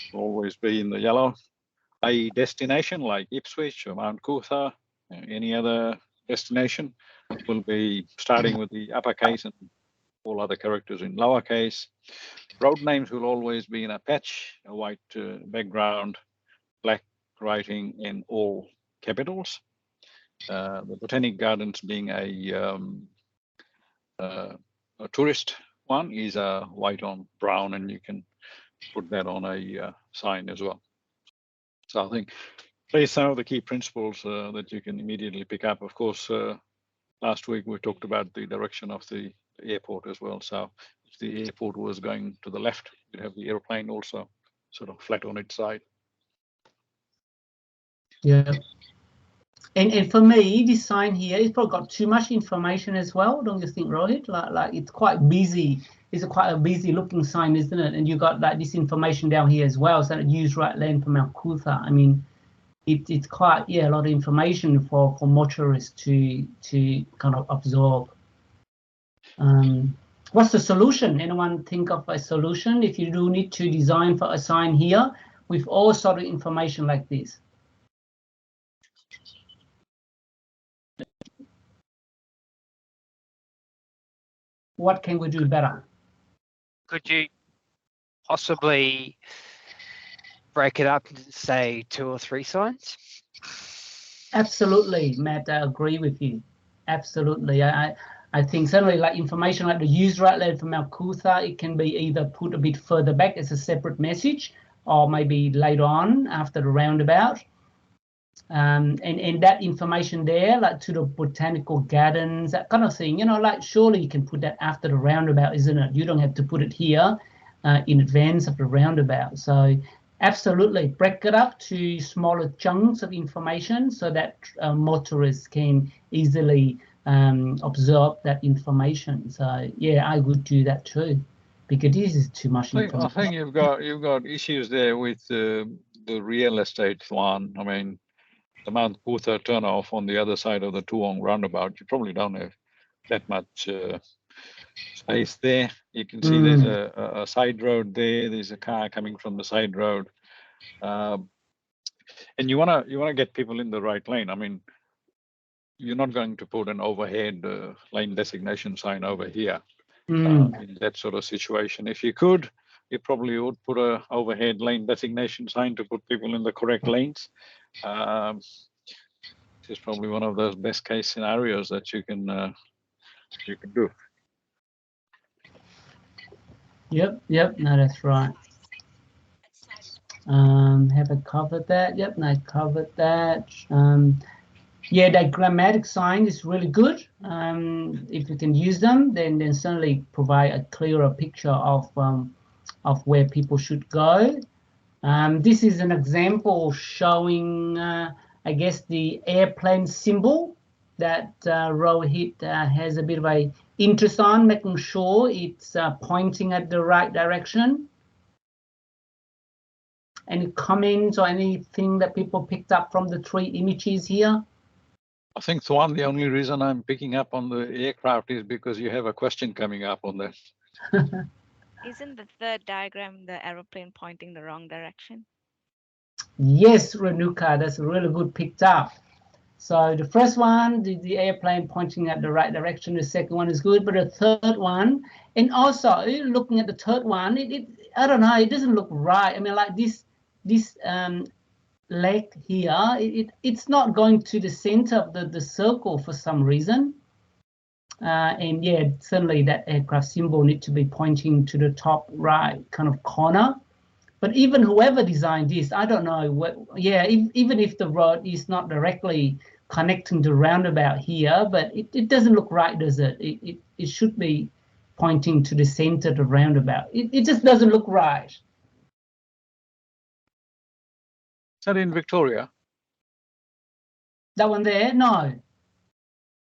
It'll always be in the yellow. A destination like Ipswich or Mount Coot-tha, any other destination, will be starting with the uppercase and all other characters in lowercase. Road names will always be in a patch, a white background, black writing in all capitals. The Botanic Gardens being a tourist one is white on brown, and you can put that on a sign as well. So I think these are some of the key principles that you can immediately pick up. Of course, last week we talked about the direction of the airport as well. So if the airport was going to the left, you'd have the airplane also sort of flat on its side. Yeah. And for me, this sign here, it's probably got too much information as well, don't you think, Rohit? Like it's quite busy. It's quite a busy looking sign, isn't it? And you got like this information down here as well. So use right lane for Mount Coot-tha. I mean, it's quite a lot of information for motorists to kind of absorb. What's the solution? Anyone think of a solution if you do need to design for a sign here with all sort of information like this? What can we do better? Could you possibly break it up into, say, 2 or 3 signs? Absolutely, Matt, I agree with you. Absolutely. I think certainly like information like the use right lane from Mount Coot-tha, it can be either put a bit further back as a separate message or maybe later on after the roundabout. And that information there, like to the botanical gardens, that kind of thing, like surely you can put that after the roundabout, isn't it? You don't have to put it here in advance of the roundabout. So absolutely, break it up to smaller chunks of information so that motorists can easily absorb that information. So yeah, I would do that too, because this is too much information. I think you've got issues there with the real estate one. I mean, the Mount Coot-tha turnoff on the other side of the Tuong roundabout, you probably don't have that much space there. You can see there's a side road there. There's a car coming from the side road, and you wanna get people in the right lane. I mean, you're not going to put an overhead lane designation sign over here in that sort of situation. If you could, you probably would put a overhead lane designation sign to put people in the correct lanes. This is probably one of those best case scenarios that you can do. Yep, no, that's right. Have I covered that? Yep, no, I covered that. Yeah, that grammatic sign is really good. If you can use them, then certainly provide a clearer picture of where people should go. This is an example showing, I guess, the airplane symbol that Rohit has a bit of a interest on, making sure it's pointing at the right direction. Any comments or anything that people picked up from the 3 images here? I think, Thuan, the only reason I'm picking up on the aircraft is because you have a question coming up on that. Isn't the third diagram the aeroplane pointing the wrong direction? Yes, Renuka, that's really good picked up. So the first one, the airplane pointing at the right direction. The second one is good, but the third one, and also looking at the third one, I don't know, it doesn't look right. I mean, like this leg here, it's not going to the center of the circle for some reason. And yeah, certainly that aircraft symbol needs to be pointing to the top right kind of corner. But even whoever designed this, I don't know what. Yeah, even if the road is not directly connecting the roundabout here, but it doesn't look right, does it? It should be pointing to the center of the roundabout. It just doesn't look right. that in Victoria? That one there? No.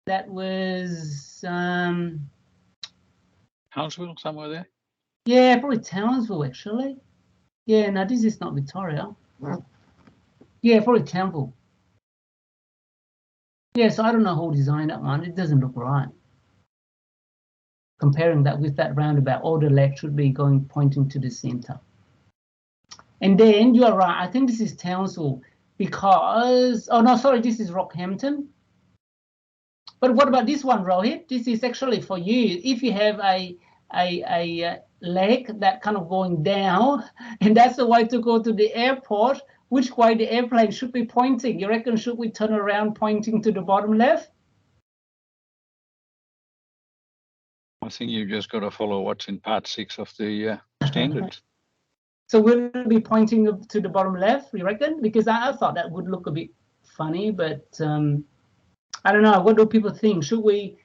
That was Townsville, somewhere there? yeah, probably Townsville actually. Yeah, no, this is not Victoria. Yeah, probably Townsville. Yeah, so I don't know who designed that one. It doesn't look right. Comparing that with that roundabout, all the legs should be pointing to the center. And then you are right. I think this is Townsville because oh no, sorry, this is Rockhampton. But what about this one, Rohit? This is actually for you. If you have a leg that kind of going down, and that's the way to go to the airport, which way the airplane should be pointing? You reckon should we turn around pointing to the bottom left? I think you've just got to follow what's in part 6 of the standards. So will it be pointing to the bottom left, you reckon? Because I thought that would look a bit funny, but I don't know. What do people think? Should we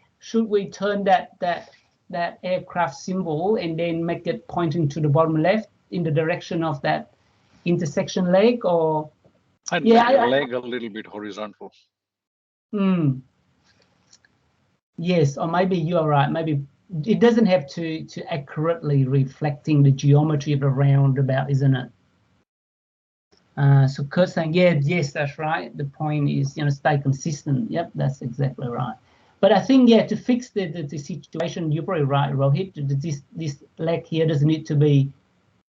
turn that aircraft symbol and then make it pointing to the bottom left in the direction of that intersection leg, or I'd make the leg a little bit horizontal. Yes, or maybe you are right. Maybe it doesn't have to accurately reflecting the geometry of the roundabout, isn't it? So Kurt's saying, yeah, yes, that's right. The point is, stay consistent. Yep, that's exactly right. But I think, yeah, to fix the situation, you're probably right, Rohit. This leg here doesn't need to be.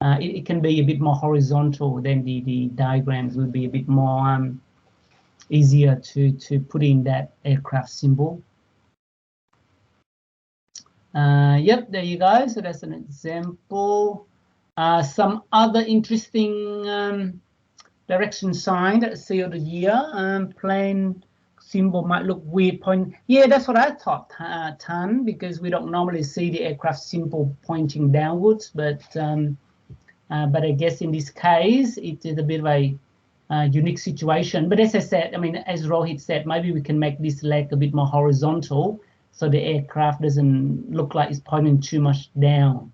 It can be a bit more horizontal. Then the diagrams will be a bit more easier to put in that aircraft symbol. Yep, there you go. So that's an example. Some other interesting direction sign that see of the year. Plane symbol might look weird. Point. Yeah, that's what I thought, Tan, because we don't normally see the aircraft symbol pointing downwards. But I guess in this case, it is a bit of a unique situation. But as I said, I mean, as Rohit said, maybe we can make this leg a bit more horizontal, so the aircraft doesn't look like it's pointing too much down.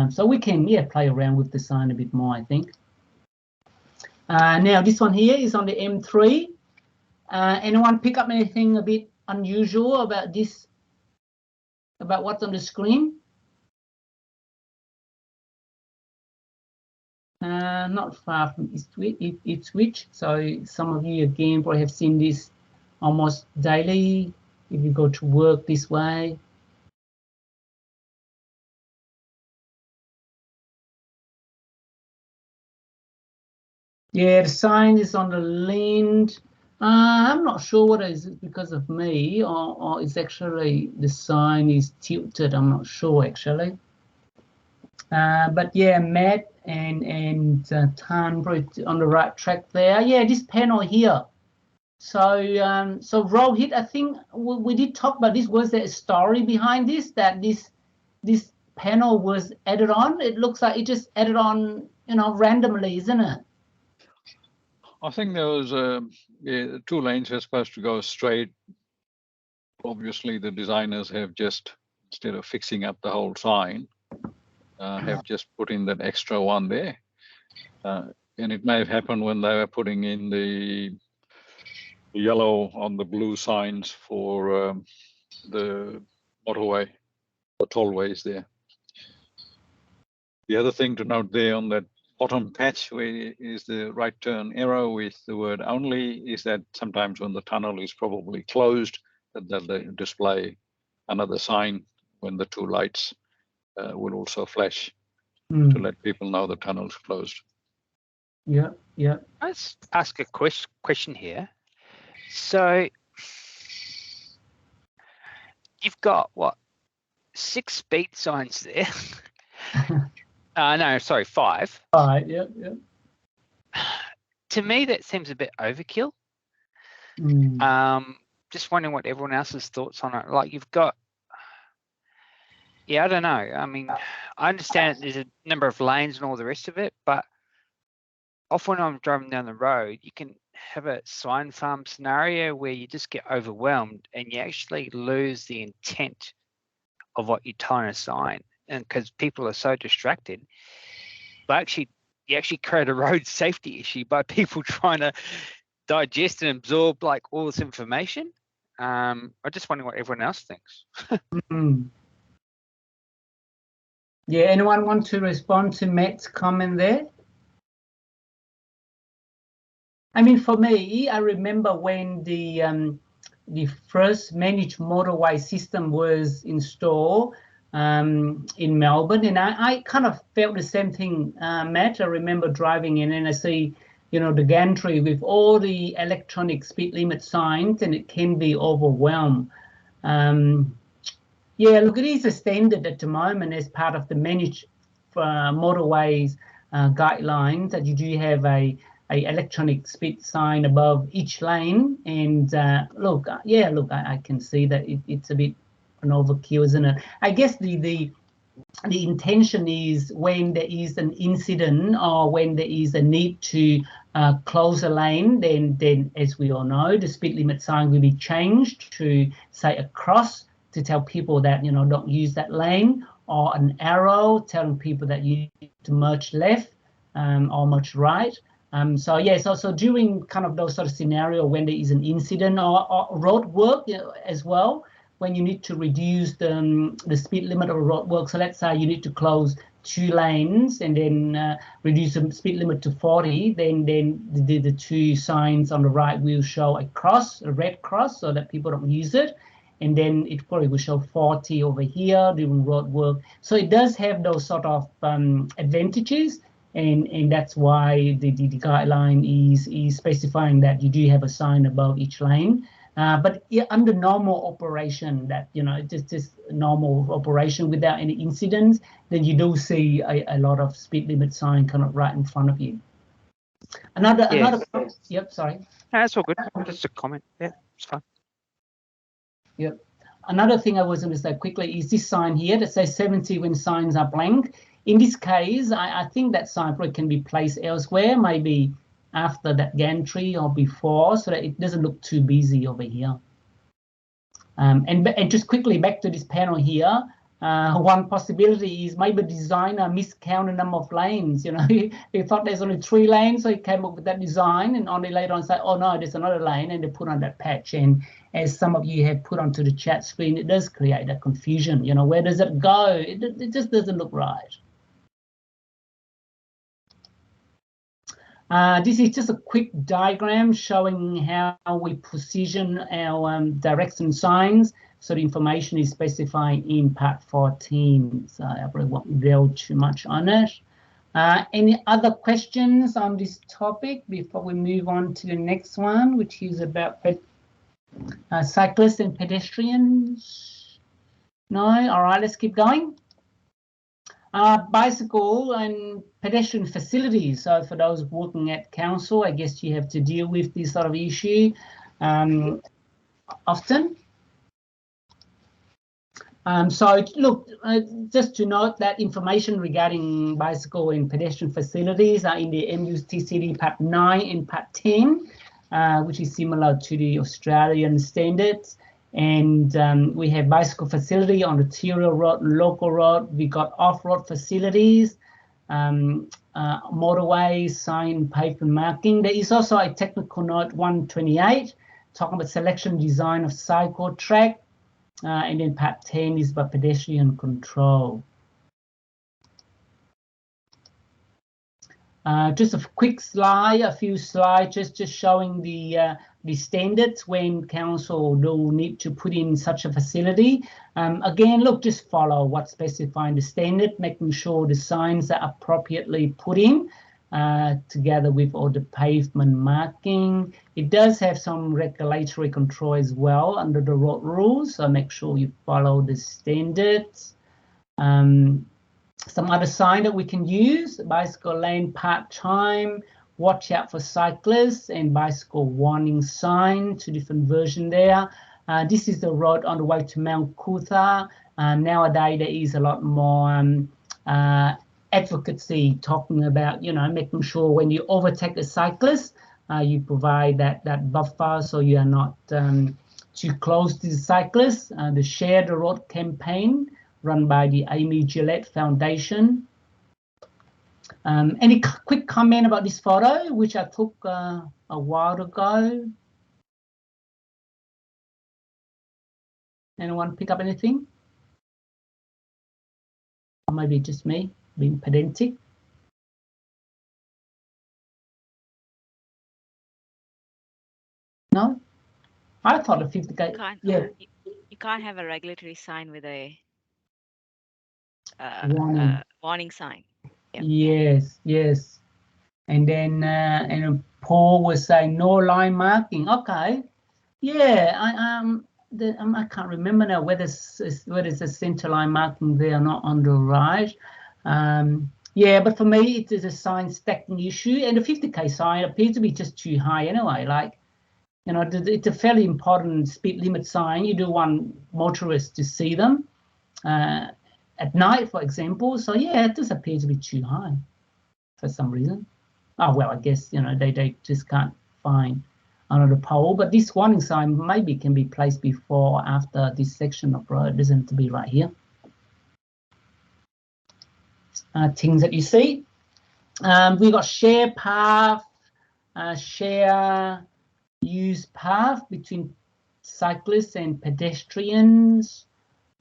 So we can, yeah, play around with the sign a bit more, I think. Now this one here is on the M3. Anyone pick up anything a bit unusual about this, about what's on the screen? Not far from Ipswich. So some of you again probably have seen this almost daily if you go to work this way. Yeah, the sign is on the land. I'm not sure what it is because of me, or it's actually the sign is tilted. I'm not sure actually. But yeah, Matt and Tan probably on the right track there. Yeah, this panel here. So Rohit, I think we did talk about this. Was there a story behind this, that this panel was added on? It looks like it just added on, randomly, isn't it? I think there was yeah, 2 lanes are supposed to go straight. Obviously, the designers have just, instead of fixing up the whole sign, have just put in that extra one there. And it may have happened when they were putting in the yellow on the blue signs for the motorway, the tollways there. The other thing to note there on that bottom patch where is the right turn arrow with the word only is that sometimes when the tunnel is probably closed, that they'll display another sign when the 2 lights will also flash to let people know the tunnel's closed. Yeah. Let's ask a question here. So you've got what, 6 speed signs there? No, sorry, 5. All right. Yep. To me, that seems a bit overkill. Just wondering what everyone else's thoughts on it. Like you've got, yeah, I don't know. I mean, I understand there's a number of lanes and all the rest of it, but often when I'm driving down the road, you can have a sign farm scenario where you just get overwhelmed and you actually lose the intent of what you're trying to sign, and because people are so distracted. But actually you actually create a road safety issue by people trying to digest and absorb like all this information. I just wondering what everyone else thinks. Yeah, anyone want to respond to Matt's comment there? I mean, for me, I remember when the first managed motorway system was installed in Melbourne, and I kind of felt the same thing, Matt. I remember driving in and I see, you know, the gantry with all the electronic speed limit signs, and it can be overwhelmed. Yeah, look, it is a standard at the moment as part of the managed motorways guidelines that you do have a electronic speed sign above each lane. And look, yeah, look, I can see that it's a bit an overkill, isn't it? I guess the intention is when there is an incident or when there is a need to close a lane, then as we all know, the speed limit sign will be changed to say across to tell people that, you know, don't use that lane, or an arrow telling people that you need to merge left or merge right. So yeah, so during kind of those sort of scenario when there is an incident or road work, you know, as well, when you need to reduce the speed limit of a road work. So let's say you need to close 2 lanes and then reduce the speed limit to 40, then the 2 signs on the right will show a cross, a red cross, so that people don't use it. And then it probably will show 40 over here during road work. So it does have those sort of advantages. And that's why the guideline is specifying that you do have a sign above each lane. But under normal operation, that, you know, just normal operation without any incidents, then you do see a lot of speed limit sign kind of right in front of you. Another, yep, sorry. No, that's all good. Just a comment. Yeah, it's fine. Yep. Another thing I was going to say quickly is this sign here that says 70 when signs are blank. In this case, I think that sign probably can be placed elsewhere, maybe after that gantry or before, so that it doesn't look too busy over here. And just quickly back to this panel here, one possibility is maybe designer miscounted the number of lanes. You know, he thought there's only 3 lanes, so he came up with that design, and only later on say, oh no, there's another lane, and they put on that patch. And as some of you have put onto the chat screen, it does create a confusion. You know, where does it go? It just doesn't look right. This is just a quick diagram showing how we position our direction signs. So the information is specified in part 14. So I probably won't dwell too much on it. Any other questions on this topic before we move on to the next one, which is about cyclists and pedestrians? No? All right, let's keep going. Bicycle and pedestrian facilities. So for those working at council, I guess you have to deal with this sort of issue often. So look, just to note that information regarding bicycle and pedestrian facilities are in the MUTCD Part 9 and Part 10, which is similar to the Australian standards. And we have bicycle facility on arterial road, local road. We got off-road facilities, motorways, sign, pavement marking. There is also a technical note 128 talking about selection design of cycle track. And then part 10 is about pedestrian control. Just a quick slide, a few slides, just showing the standards when council will need to put in such a facility. Again, look, just follow what's specified in the standard, making sure the signs are appropriately put in together with all the pavement marking. It does have some regulatory control as well under the road rules, so make sure you follow the standards. Some other sign that we can use: bicycle lane part-time, watch out for cyclists, and bicycle warning sign, 2 different versions there. This is the road on the way to Mount Coot-tha. Nowadays there is a lot more advocacy talking about, you know, making sure when you overtake a cyclist, you provide that buffer so you are not too close to the cyclist. The Share the Road campaign run by the Amy Gillette Foundation. Any quick comment about this photo, which I took a while ago? Anyone pick up anything? Or maybe just me being pedantic? No? I thought the 50K. Yeah. You can't have a regulatory sign with a warning sign. Yep. Yes, yes. And then Paul was saying no line marking. Okay. Yeah, I can't remember now whether it's a center line marking there or not on the right. Yeah, but for me, it is a sign stacking issue, and the 50K sign appears to be just too high anyway. Like, you know, it's a fairly important speed limit sign. You do want motorists to see them at night, for example. So yeah, it does appear to be too high for some reason. Oh well, I guess, you know, they just can't find another pole. But this warning sign maybe can be placed before or after this section of road. It doesn't have to be right here. Things that you see. We've got share path, share use path between cyclists and pedestrians.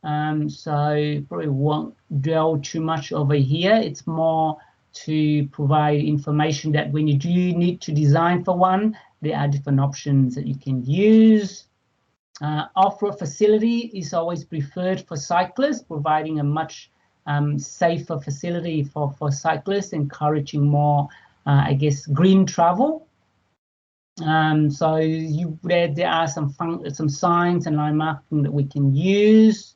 So probably won't dwell too much over here. It's more to provide information that when you do need to design for one, there are different options that you can use. Off-road facility is always preferred for cyclists, providing a much safer facility for cyclists, encouraging more, I guess, green travel. So there are some signs and line marking that we can use.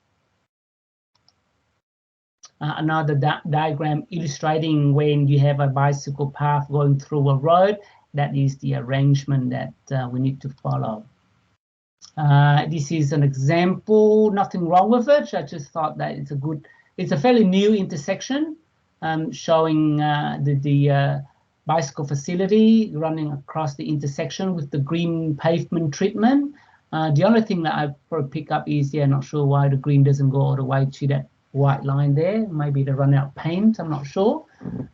Another diagram illustrating when you have a bicycle path going through a road. That is the arrangement that we need to follow. This is an example, nothing wrong with it. I just thought that it's a fairly new intersection, showing the bicycle facility running across the intersection with the green pavement treatment. The only thing that I probably pick up is, yeah, not sure why the green doesn't go all the way to that white line there. Maybe they run out of paint, I'm not sure.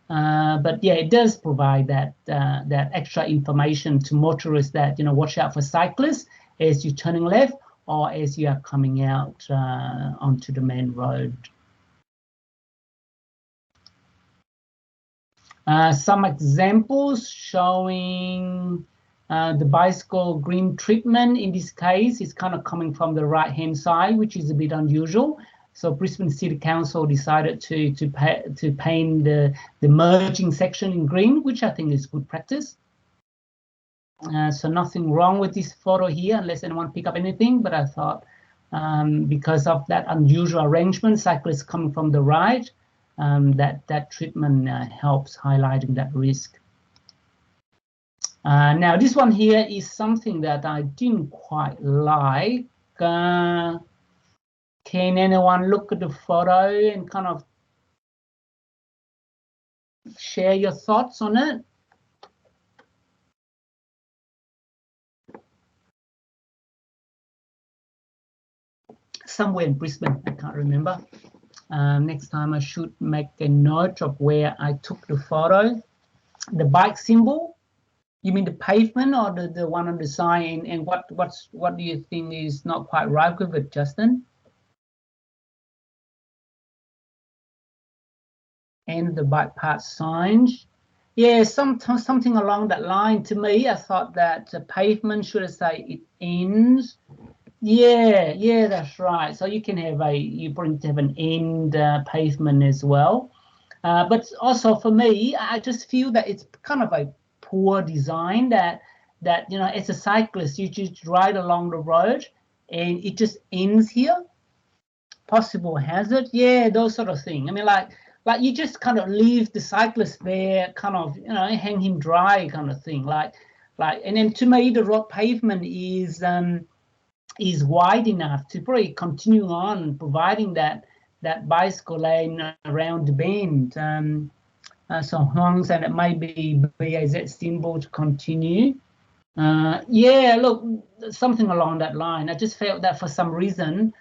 But yeah, it does provide that extra information to motorists that, you know, watch out for cyclists as you're turning left or as you are coming out onto the main road. Some examples showing the bicycle green treatment. In this case, is kind of coming from the right-hand side, which is a bit unusual. So Brisbane City Council decided to paint the merging section in green, which I think is good practice. So nothing wrong with this photo here, unless anyone pick up anything. But I thought because of that unusual arrangement, cyclists coming from the right, that treatment helps highlighting that risk. Now this one here is something that I didn't quite like. Can anyone look at the photo and kind of share your thoughts on it? Somewhere in Brisbane, I can't remember. Next time I should make a note of where I took the photo. The bike symbol, you mean the pavement or the one on the sign? And what do you think is not quite right with it, Justin? And the bike path signs. Yeah, something along that line. To me, I thought that the pavement should say it ends. Yeah, that's right. So you can have you probably have an end pavement as well. But also for me, I just feel that it's kind of a poor design that you know, as a cyclist, you just ride along the road and it just ends here. Possible hazard, yeah, those sort of thing. I mean, like you just kind of leave the cyclist there, kind of, you know, hang him dry kind of thing. Like, and then to me, the road pavement is wide enough to probably continue on providing that bicycle lane around the bend. So Huang said it may be BAZ symbol to continue. Yeah, look, something along that line. I just felt that for some reason,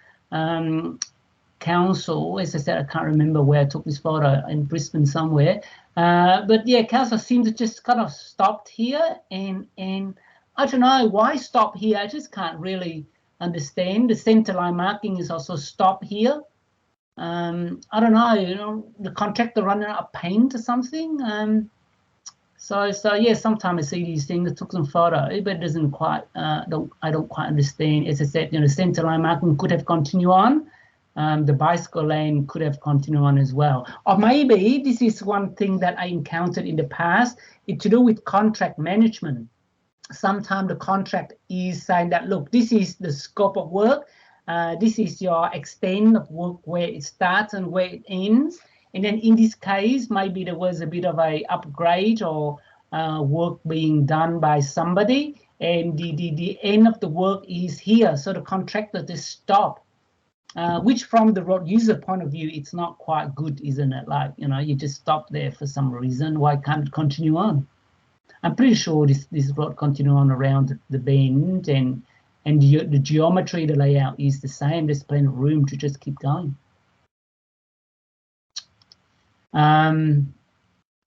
council, as I said, I can't remember where I took this photo, in Brisbane somewhere, But yeah, council seems to just kind of stopped here, and I don't know why stop here. I just can't really understand. The centre line marking is also stop here. I don't know, you know, the contractor running out of paint or something. So yeah, sometimes I see these things. I took some photo, but it doesn't quite. I don't quite understand. As I said, you know, the centre line marking could have continued on. The bicycle lane could have continued on as well. Or maybe this is one thing that I encountered in the past. It's to do with contract management. Sometimes the contract is saying that, look, this is the scope of work. This is your extent of work, where it starts and where it ends. And then in this case, maybe there was a bit of a upgrade or work being done by somebody, and the end of the work is here. So the contractor just stop. Which from the road user point of view, it's not quite good, isn't it? Like, you know, you just stop there for some reason. Why can't it continue on? I'm pretty sure this road continue on around the bend, and the geometry, the layout is the same. There's plenty of room to just keep going.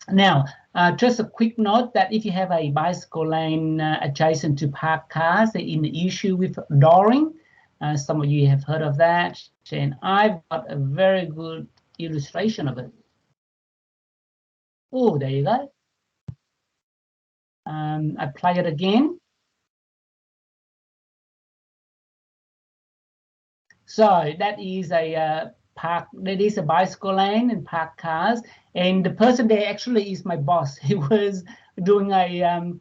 Now, just a quick note that if you have a bicycle lane adjacent to parked cars, there is an issue with dooring. Some of you have heard of that, and I've got a very good illustration of it. Oh, there you go. I play it again. So that is a bicycle lane and parked cars, and the person there actually is my boss. He was doing a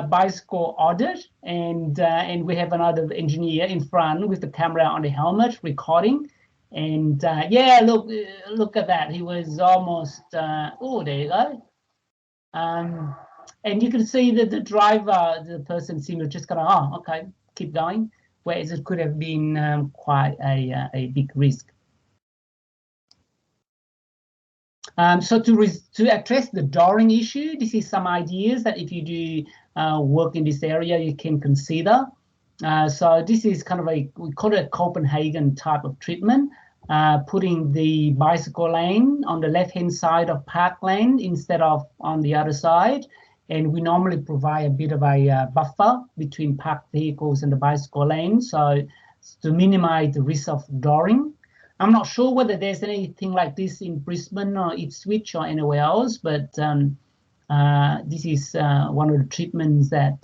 bicycle audit, and we have another engineer in front with the camera on the helmet recording, and yeah, look at that. He was almost oh, there you go. And you can see that the driver, the person seemed to just kind of, oh, okay, keep going, whereas it could have been quite a big risk. So to address the dooring issue, this is some ideas that if you do work in this area, you can consider. So this is kind of we call it a Copenhagen type of treatment, putting the bicycle lane on the left-hand side of park lane instead of on the other side. And we normally provide a bit of a buffer between parked vehicles and the bicycle lane, so to minimize the risk of dooring. I'm not sure whether there's anything like this in Brisbane or Ipswich or anywhere else, but this is one of the treatments that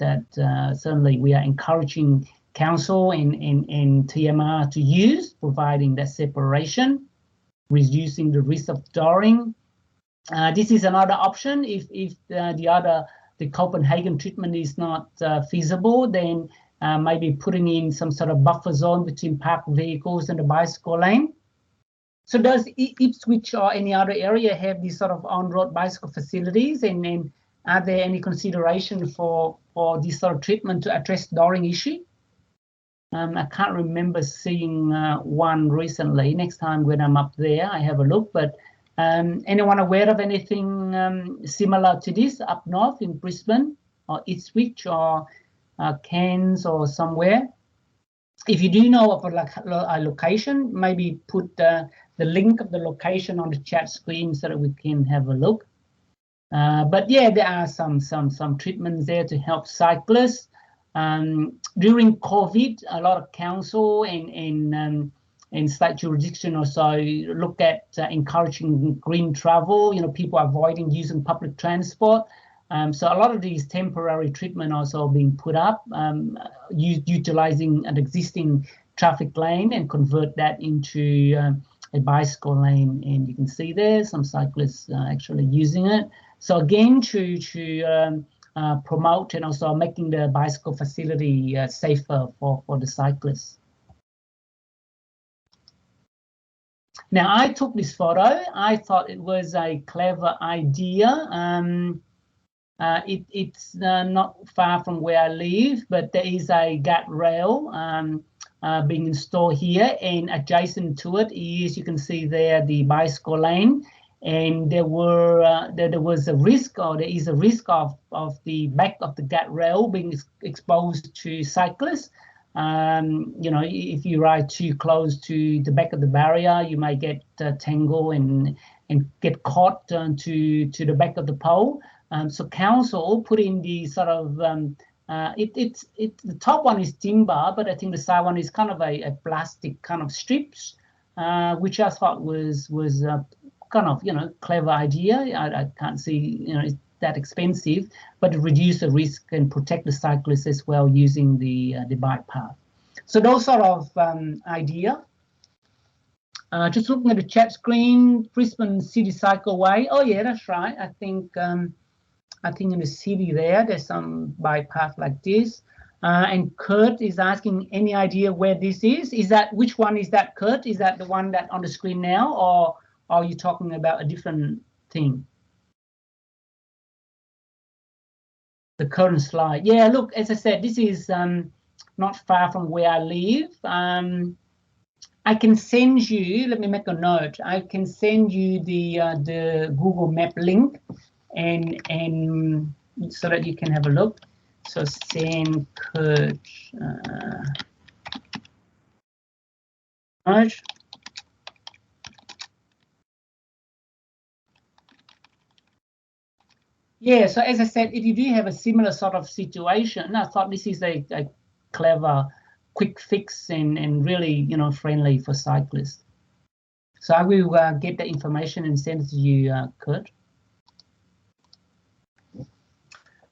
certainly we are encouraging council and TMR to use, providing that separation, reducing the risk of dooring. This is another option. If the Copenhagen treatment is not feasible, then maybe putting in some sort of buffer zone between parked vehicles and the bicycle lane. So does Ipswich or any other area have these sort of on-road bicycle facilities, and are there any consideration for this sort of treatment to address the dooring issue? I can't remember seeing one recently. Next time when I'm up there, I have a look. But anyone aware of anything similar to this up north in Brisbane or Ipswich or Cairns or somewhere? If you do know of a location, maybe put the link of the location on the chat screen so that we can have a look. But yeah, there are some treatments there to help cyclists. During COVID, a lot of council and state jurisdiction also look at encouraging green travel. You know, people avoiding using public transport. So a lot of these temporary treatment also being put up, utilizing an existing traffic lane and convert that into a bicycle lane. And you can see there some cyclists actually using it. So again, to promote and also making the bicycle facility safer for the cyclists. Now, I took this photo. I thought it was a clever idea. It's not far from where I live, but there is a guard rail being installed here, and adjacent to it is, you can see there, the bicycle lane. And there was a risk, or there is a risk of the back of the guard rail being exposed to cyclists. You know, if you ride too close to the back of the barrier, you may get tangled and get caught to the back of the pole. So council put in the sort of the top one is timber, but I think the side one is kind of a plastic kind of strips, which I thought was kind of clever idea. I can't see it's that expensive, but reduce the risk and protect the cyclists as well using the bike path. So those sort of idea. Just looking at the chat screen, Brisbane City Cycleway. Oh yeah, that's right. I think in the city there's some bike path like this. And Kurt is asking, any idea where this is? Which one is that, Kurt? Is that the one that on the screen now, or are you talking about a different thing? The current slide. Yeah, look, as I said, this is not far from where I live. I can send you, let me make a note. I can send you the Google Map link and so that you can have a look. So send Kurt merge. Yeah, so as I said, if you do have a similar sort of situation, I thought this is a clever quick fix and really friendly for cyclists. So I will get the information and send it to you, Kurt.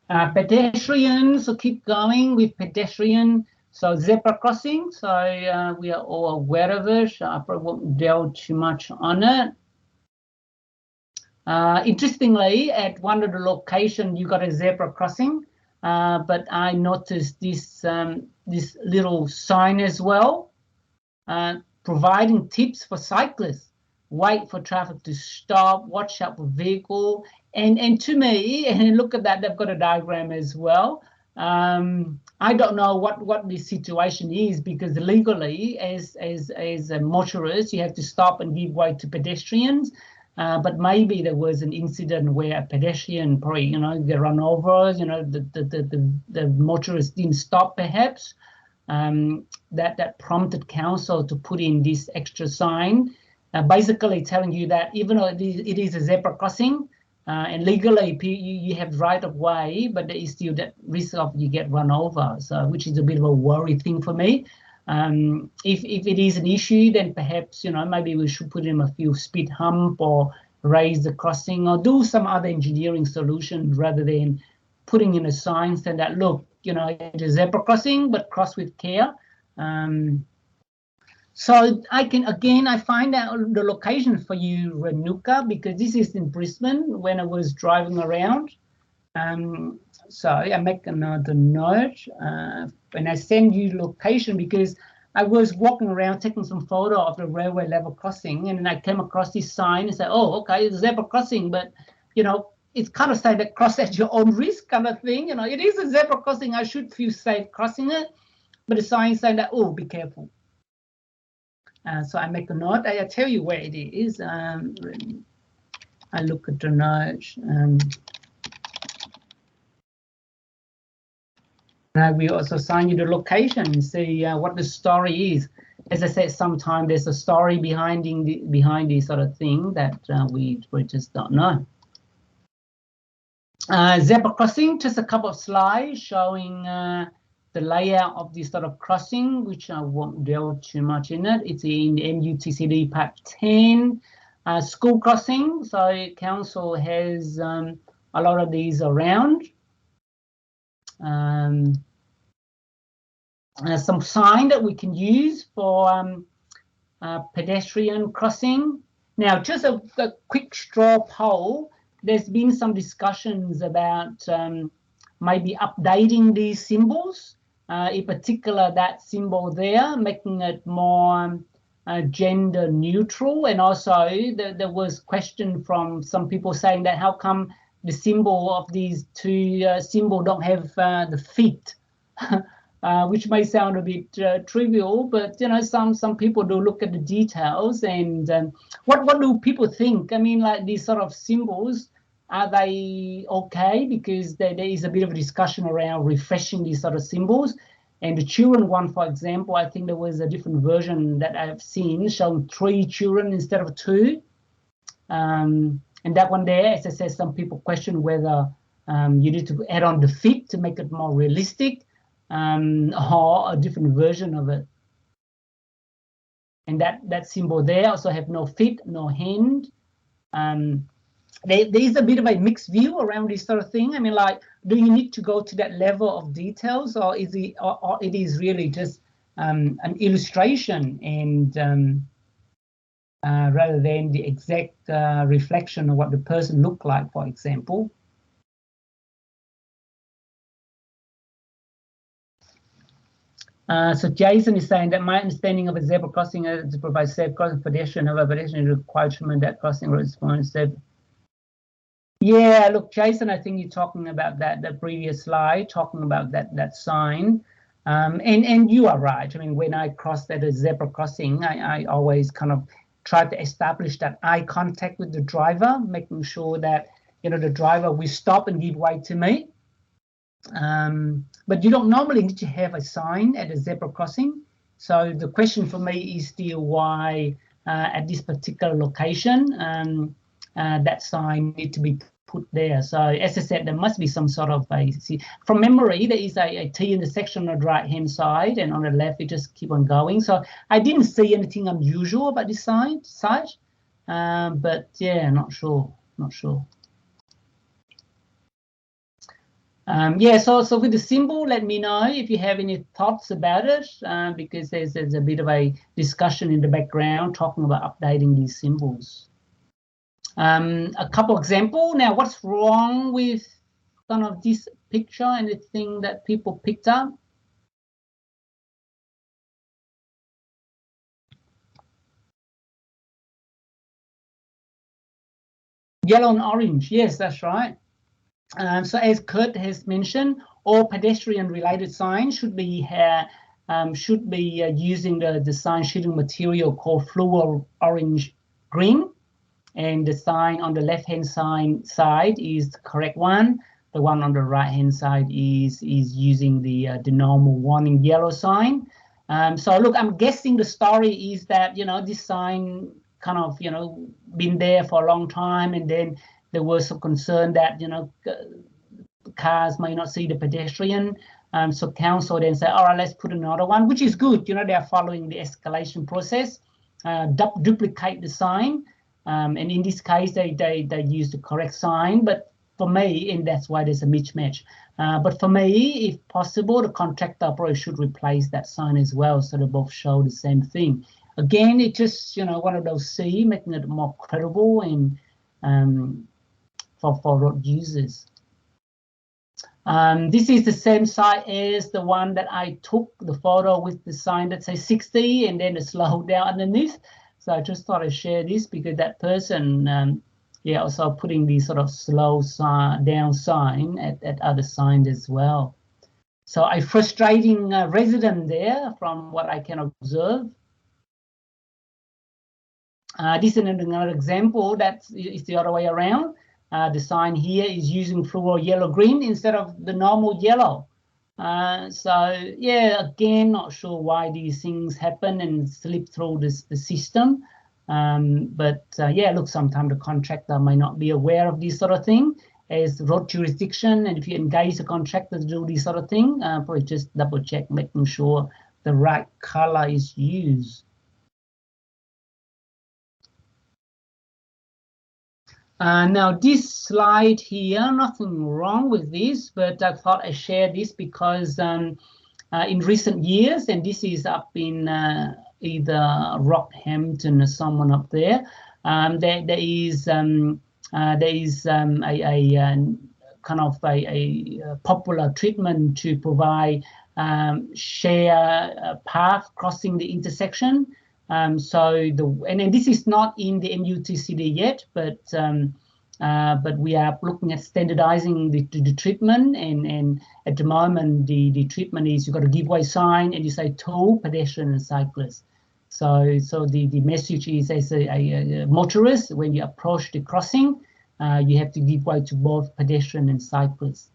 Pedestrian, so keep going with pedestrian. So zebra crossing, so we are all aware of it. So I probably won't delve too much on it. Interestingly, at one of the locations, you got a zebra crossing, but I noticed this this little sign as well, providing tips for cyclists. Wait for traffic to stop, watch out for vehicle, and to me, and look at that, they've got a diagram as well. I don't know what the situation is, because legally, as a motorist, you have to stop and give way to pedestrians. But maybe there was an incident where a pedestrian probably, they run over, the motorist didn't stop perhaps. That prompted council to put in this extra sign, basically telling you that even though it is a zebra crossing, and legally you have right of way, but there is still that risk of you get run over. So, which is a bit of a worry thing for me. If it is an issue, then perhaps maybe we should put in a few speed hump or raise the crossing or do some other engineering solution rather than putting in a sign saying that, look, it is zebra crossing, but cross with care. So I find out the location for you, Renuka, because this is in Brisbane when I was driving around. So I make another note and I send you location, because I was walking around taking some photo of the railway level crossing, and then I came across this sign and said, oh, okay, it's a zebra crossing, but it's kind of saying that cross at your own risk kind of thing. It is a zebra crossing. I should feel safe crossing it, but the sign saying that, oh, be careful. So I make a note. I tell you where it is. I look at the note. I will also assign you the location and see what the story is. As I said, sometimes there's a story behind this sort of thing that we just don't know. Zebra crossing, just a couple of slides showing the layout of this sort of crossing, which I won't delve too much in it. It's in MUTCD Part 10. School crossing, so council has a lot of these around. Some sign that we can use for pedestrian crossing. Now, just a quick straw poll. There's been some discussions about maybe updating these symbols, in particular that symbol there, making it more gender neutral. And also there was question from some people saying that how come the symbol of these two symbols don't have the feet, which may sound a bit trivial, but some people do look at the details. And what do people think? I mean, like these sort of symbols, are they okay? Because there is a bit of a discussion around refreshing these sort of symbols. And the children one, for example, I think there was a different version that I've seen showing 3 children instead of 2. And that one there, as I said, some people question whether you need to add on the fit to make it more realistic, or a different version of it. And that symbol there also have no fit, no hand. There is a bit of a mixed view around this sort of thing. I mean, like, do you need to go to that level of details, or is it is really just an illustration and rather than the exact reflection of what the person looked like, for example? So Jason is saying that my understanding of a zebra crossing is to provide safe crossing pedestrian. However, pedestrian is required to remember that crossing road is going safe. Yeah, look, Jason, I think you're talking about that, the previous slide, talking about that sign. And you are right. I mean, when I crossed at a zebra crossing, I always kind of try to establish that eye contact with the driver, making sure that, you know, the driver will stop and give way to me. But you don't normally need to have a sign at a zebra crossing. So the question for me is still why at this particular location that sign need to be put there. So as I said, there must be some sort of a, see, from memory, there is a T intersection on the right hand side, and on the left, it just keep on going. So I didn't see anything unusual about this site, but yeah, not sure. Yeah, so with the symbol, let me know if you have any thoughts about it, because there's a bit of a discussion in the background talking about updating these symbols. A couple examples. Now, what's wrong with kind of this picture and the thing that people picked up? Yellow and orange. Yes, that's right. So as Kurt has mentioned, all pedestrian-related signs should be using the sign shading material called fluor orange green, and the sign on the left-hand side is the correct one. The one on the right-hand side is using the normal warning yellow sign. So look, I'm guessing the story is that, you know, this sign kind of, you know, been there for a long time, and then there was some concern that, you know, cars may not see the pedestrian. So council then said, all right, let's put another one, which is good. You know, they're following the escalation process, duplicate the sign. And in this case, they use the correct sign. But for me, and that's why there's a mismatch. But for me, if possible, the contractor probably should replace that sign as well, so they both show the same thing. Again, it's just, you know, one of those C, making it more credible and for road users. This is the same site as the one that I took the photo with the sign that says 60 and then the slow down underneath. So I just thought I'd share this because that person, yeah, also putting the sort of slow down sign at other signs as well. So a frustrating resident there from what I can observe. This is another example that is the other way around. The sign here is using fluor yellow green instead of the normal yellow. So yeah, again, not sure why these things happen and slip through the system. But yeah, look, sometimes the contractor may not be aware of this sort of thing as road jurisdiction. And if you engage the contractor to do this sort of thing, probably just double check, making sure the right color is used. Now this slide here, nothing wrong with this, but I thought I'd share this because in recent years, and this is up in either Rockhampton or someone up there, there is a kind of a popular treatment to provide share path crossing the intersection. And this is not in the MUTCD yet, but we are looking at standardizing the treatment, and at the moment the treatment is you've got a giveaway sign and you say tow pedestrian and cyclist. So the message is, as a motorist, when you approach the crossing, you have to give way to both pedestrian and cyclist.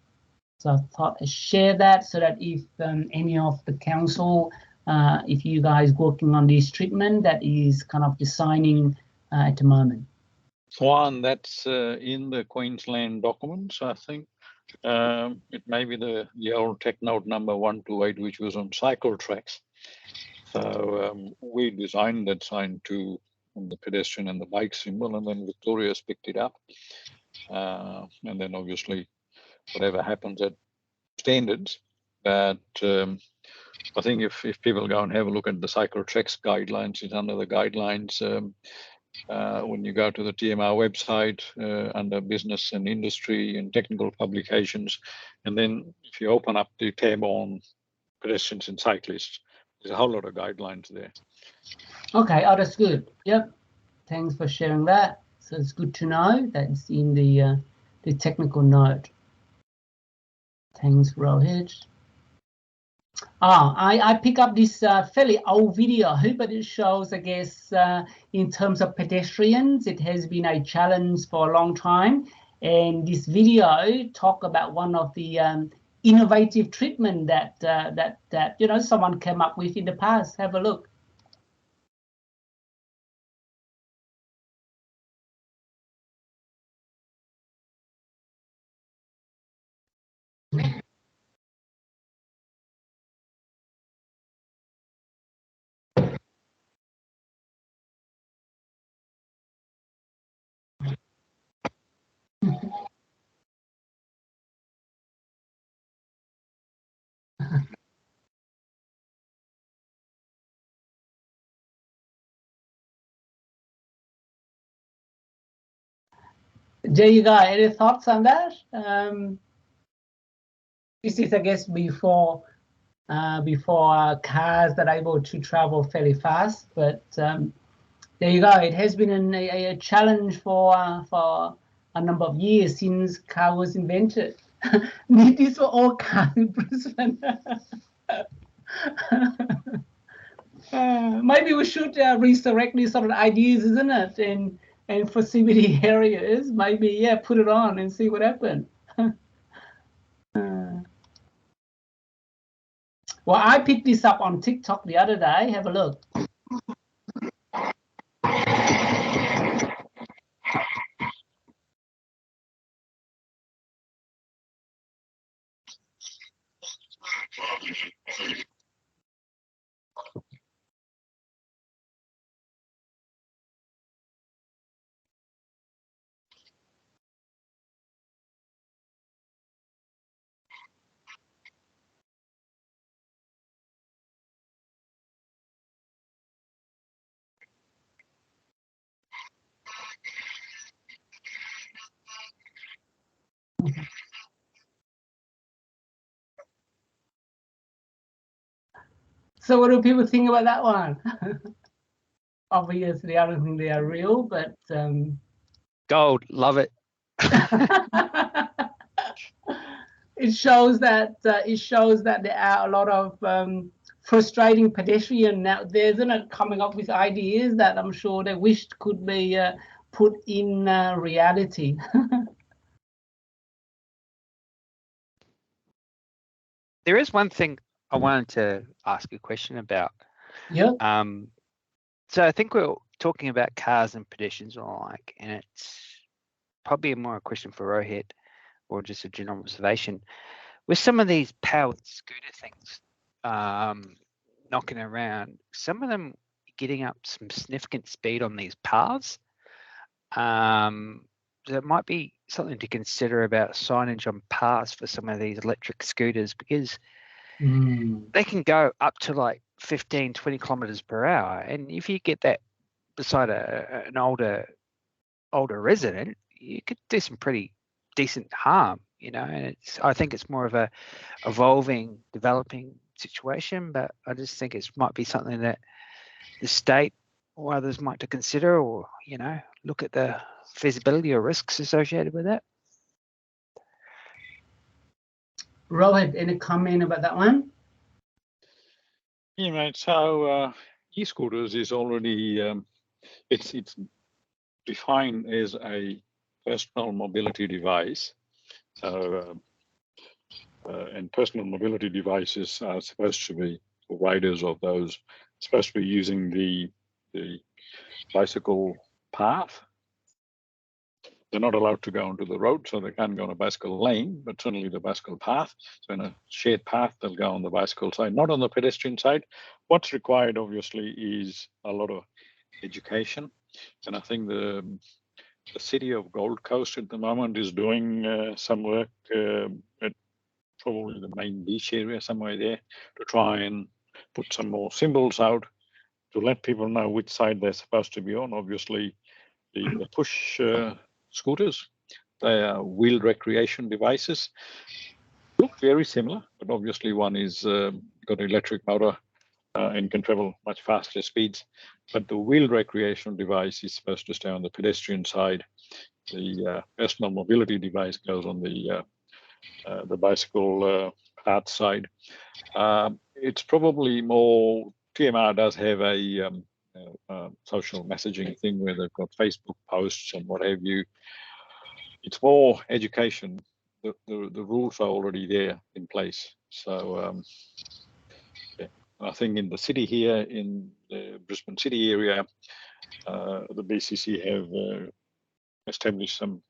So I thought I'd share that so that if any of the council, if you guys working on this treatment, that is kind of designing at the moment. One that's in the Queensland documents, I think. It may be the old tech note number 128, which was on cycle tracks. So we designed that sign too on the pedestrian and the bike symbol, and then Victoria's picked it up. And then obviously whatever happens at standards. But I think if people go and have a look at the cycle tracks guidelines, it's under the guidelines. When you go to the TMR website under business and industry and technical publications, and then if you open up the tab on pedestrians and cyclists, there's a whole lot of guidelines there. Okay, oh, that's good. Yep, thanks for sharing that. So it's good to know that it's in the technical note. Thanks, Rohit. I pick up this fairly old video, but it shows, I guess, in terms of pedestrians, it has been a challenge for a long time. And this video talk about one of the innovative treatment that you know someone came up with in the past. Have a look. There you go. Any thoughts on that? This is, I guess, before cars that are able to travel fairly fast. But there you go. It has been a challenge for a number of years since car was invented. These were all cars in Brisbane. Maybe we should resurrect these sort of ideas, isn't it? And for CBD areas, maybe, yeah, put it on and see what happens. Well, I picked this up on TikTok the other day. Have a look. So what do people think about that one? Obviously, I don't think they are real, but Gold, love it. it shows that there are a lot of frustrating pedestrians out there, isn't it, coming up with ideas that I'm sure they wished could be put in reality. There is one thing I wanted to ask a question about. Yeah. So I think we're talking about cars and pedestrians alike, and it's probably more a question for Rohit or just a general observation. With some of these powered scooter things knocking around, some of them getting up some significant speed on these paths. So it might be something to consider about signage on paths for some of these electric scooters, because they can go up to like 15, 20 kilometers per hour. And if you get that beside an older resident, you could do some pretty decent harm, you know. And I think it's more of a evolving, developing situation, but I just think it might be something that the state or others might to consider, or, you know, look at the feasibility or risks associated with that. Rohit, any comment about that one? Yeah, mate. So e-scooters is already it's defined as a personal mobility device. So and personal mobility devices are supposed to be riders of those, supposed to be using the bicycle path they're not allowed to go onto the road, so they can't go on a bicycle lane, but certainly the bicycle path. So in a shared path, they'll go on the bicycle side, not on the pedestrian side. What's required, obviously, is a lot of education. And I think the city of Gold Coast at the moment is doing some work at probably the main beach area somewhere there to try and put some more symbols out to let people know which side they're supposed to be on. Obviously, the push scooters, they are wheeled recreation devices. Look very similar, but obviously one is got an electric motor and can travel much faster speeds. But the wheeled recreation device is supposed to stay on the pedestrian side. The personal mobility device goes on the bicycle path side. It's probably more, TMR does have a social messaging thing where they've got Facebook posts and what have you. It's more education. The rules are already there in place. So yeah. I think in the city here, in the Brisbane city area, the BCC have established some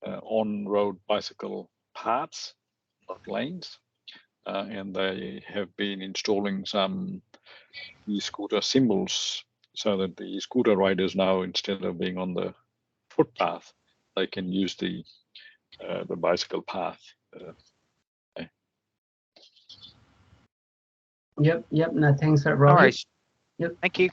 on-road bicycle paths, not lanes, and they have been installing some e-scooter symbols so that the scooter riders now, instead of being on the footpath, they can use the bicycle path. Yep. No, thanks for that, All Robbie. right. Yep. Thank you.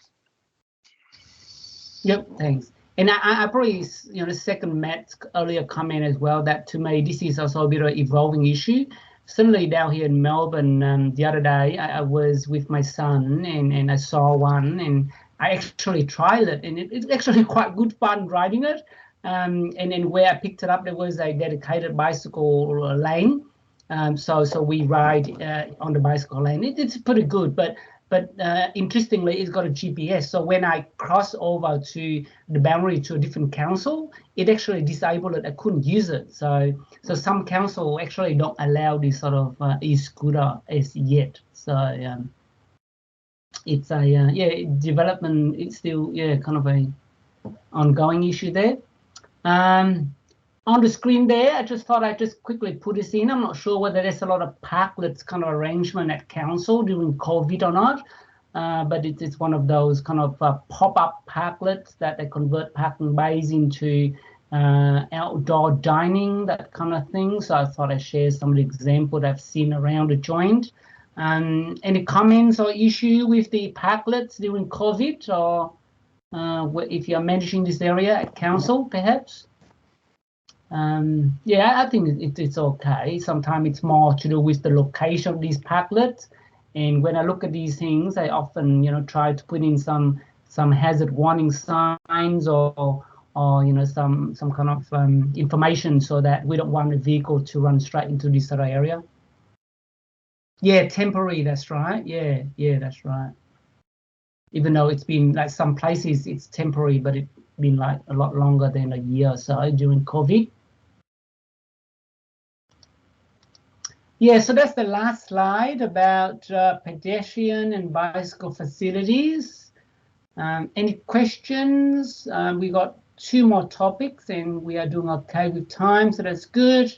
Yep, thanks. And I probably, second Matt's earlier comment as well, that to me, this is also a bit of an evolving issue. Similarly, down here in Melbourne, the other day, I was with my son and I saw one and I actually tried it, and it's actually quite good fun riding it. And then where I picked it up, there was a dedicated bicycle lane. So we ride on the bicycle lane. It's pretty good, but interestingly, it's got a GPS. So when I cross over to the boundary to a different council, it actually disabled it. I couldn't use it. So some council actually don't allow this sort of e-scooter as yet. So it's a development. It's still kind of a ongoing issue there. On the screen there, I just thought I'd just quickly put this in. I'm not sure whether there's a lot of parklets kind of arrangement at council during COVID or not, but it's one of those kind of pop-up parklets that they convert parking bays into outdoor dining, that kind of thing. So I thought I'd share some of the examples I've seen around the joint. Any comments or issue with the parklets during COVID, or if you're managing this area at council, perhaps? I think it's okay. Sometimes it's more to do with the location of these parklets. And when I look at these things, I often, try to put in some hazard warning signs or some kind of information so that we don't want a vehicle to run straight into this sort of area. Yeah, temporary, that's right. Yeah, that's right. Even though it's been like some places it's temporary, but it's been like a lot longer than a year or so during COVID. Yeah, so that's the last slide about pedestrian and bicycle facilities. Any questions? We got 2 more topics and we are doing okay with time, so that's good.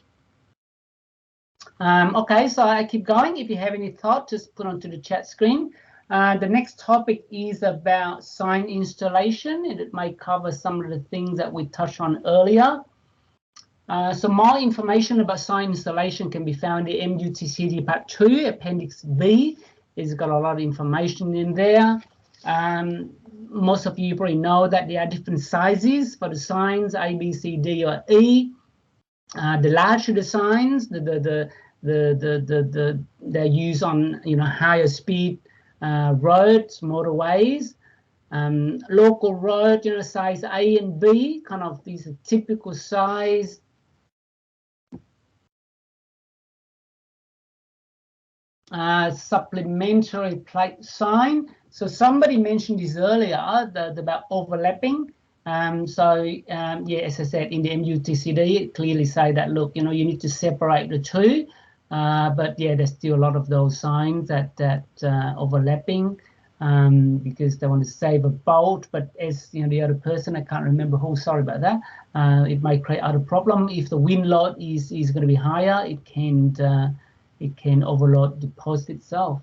Okay, so I keep going. If you have any thoughts, just put onto the chat screen. The next topic is about sign installation, and it may cover some of the things that we touched on earlier. So more information about sign installation can be found in MUTCD Part 2, Appendix B. It's got a lot of information in there. Most of you probably know that there are different sizes for the signs, A, B, C, D, or E. The larger the signs, they're used on higher speed roads, motorways. Local road, size A and B, kind of these are typical size. Supplementary plate sign. So somebody mentioned this earlier, about overlapping. As I said, in the MUTCD, it clearly say that, look, you need to separate the two. But yeah, there's still a lot of those signs that overlapping. because they want to save a bolt. But as you know, the other person, I can't remember who, sorry about that, it might create other problem. If the wind load is going to be higher, it can overload the post itself.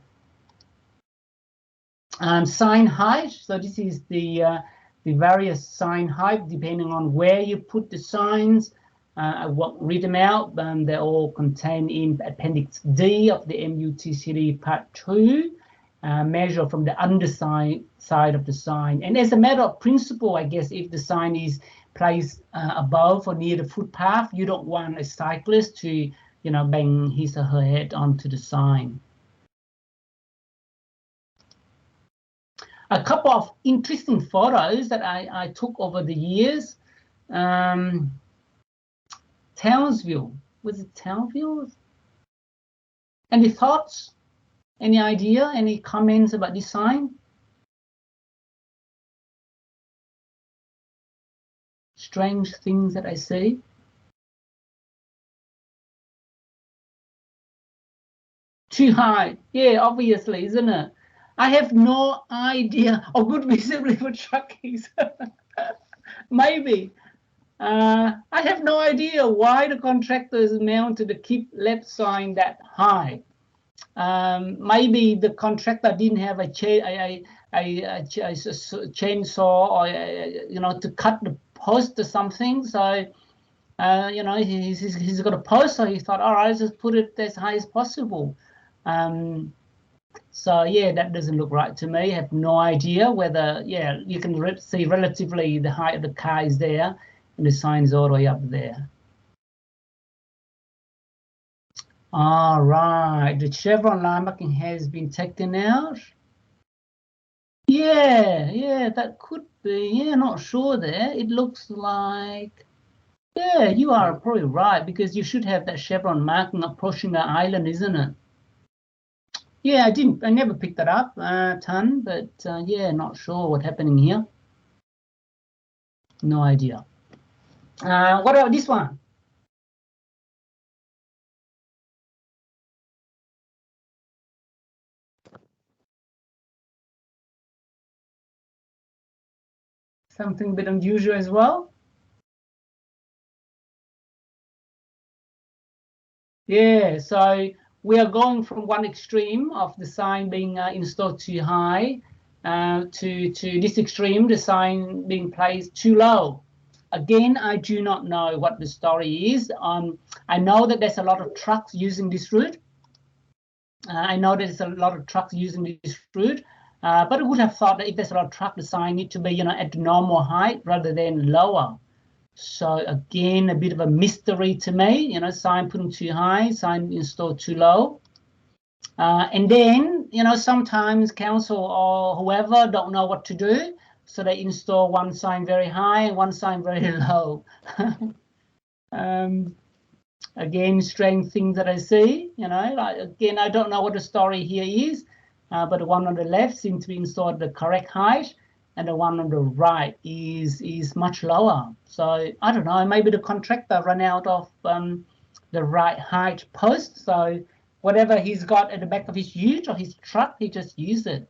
Sign height. So this is the various sign height depending on where you put the signs. I won't read them out. They're all contained in Appendix D of the MUTCD Part 2. Measure from the underside side of the sign. And as a matter of principle, I guess if the sign is placed above or near the footpath, you don't want a cyclist to, bang his or her head onto the sign. A couple of interesting photos that I took over the years. Townsville, was it Townsville? Any thoughts? Any idea? Any comments about this sign? Strange things that I see. Too high. Yeah, obviously, isn't it? I have no idea. Oh, good visibility for truckies. Maybe. I have no idea why the contractors mounted the keep left sign that high. Maybe the contractor didn't have a chainsaw or to cut the post or something. So he's got a post, so he thought, all right, let's just put it as high as possible. So yeah, that doesn't look right to me. I have no idea whether, yeah, you can see relatively the height of the car is there and the sign's all the way up there. All right, the chevron line marking has been taken out. Yeah, that could be. Yeah, not sure there. It looks like, yeah, you are probably right, because you should have that chevron marking approaching the island, isn't it? Yeah, I never picked that up, Tan, but yeah, not sure what's happening here. No idea. What about this one? Something a bit unusual as well. Yeah, so we are going from one extreme of the sign being installed too high to this extreme, the sign being placed too low. Again, I do not know what the story is. I know that there's a lot of trucks using this route. But I would have thought that if there's a lot of truck, the sign need to be, at the normal height rather than lower. So again, a bit of a mystery to me, sign putting too high, sign installed too low. And then, sometimes council or whoever don't know what to do. So they install one sign very high and one sign very low. Again, strange things that I see, again, I don't know what the story here is, but the one on the left seems to be installed at the correct height, and the one on the right is much lower. So I don't know, maybe the contractor ran out of the right height post. So whatever he's got at the back of his ute or his truck, he just used it.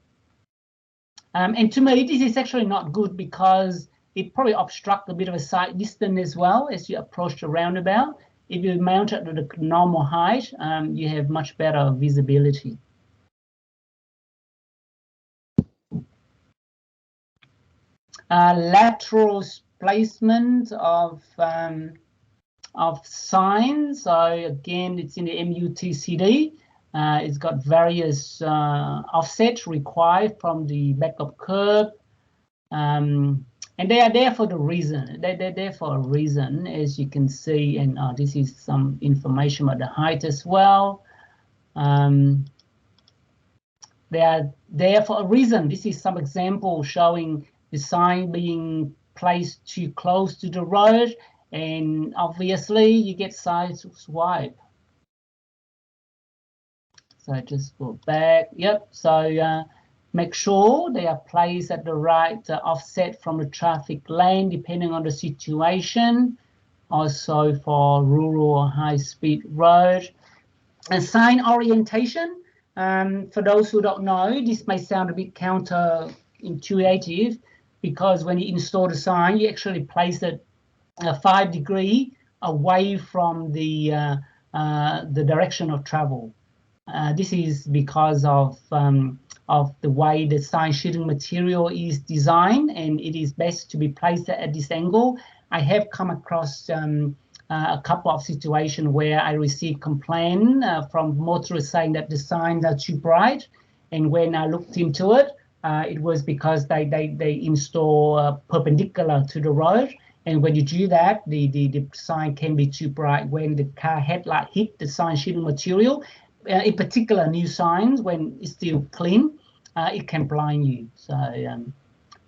And to me, this is actually not good, because it probably obstructs a bit of a sight distance as well as you approach the roundabout. If you mount it at the normal height, you have much better visibility. Lateral placement of signs. So again, it's in the MUTCD. It's got various offsets required from the backup curb. And they are there for the reason. They're there for a reason, as you can see. And this is some information about the height as well. They are there for a reason. This is some example showing the sign being placed too close to the road, and obviously you get side swipe. So just go back. Yep. So make sure they are placed at the right offset from the traffic lane, depending on the situation. Also for rural or high-speed road. And sign orientation. For those who don't know, this may sound a bit counterintuitive, because when you install the sign, you actually place it 5 degrees away from the direction of travel. This is because of the way the sign shielding material is designed, and it is best to be placed at this angle. I have come across a couple of situations where I received complaint from motorists saying that the signs are too bright, and when I looked into it, it was because they install perpendicular to the road, and when you do that, the sign can be too bright. When the car headlight hit the sign shielding material, in particular new signs, when it's still clean, it can blind you. So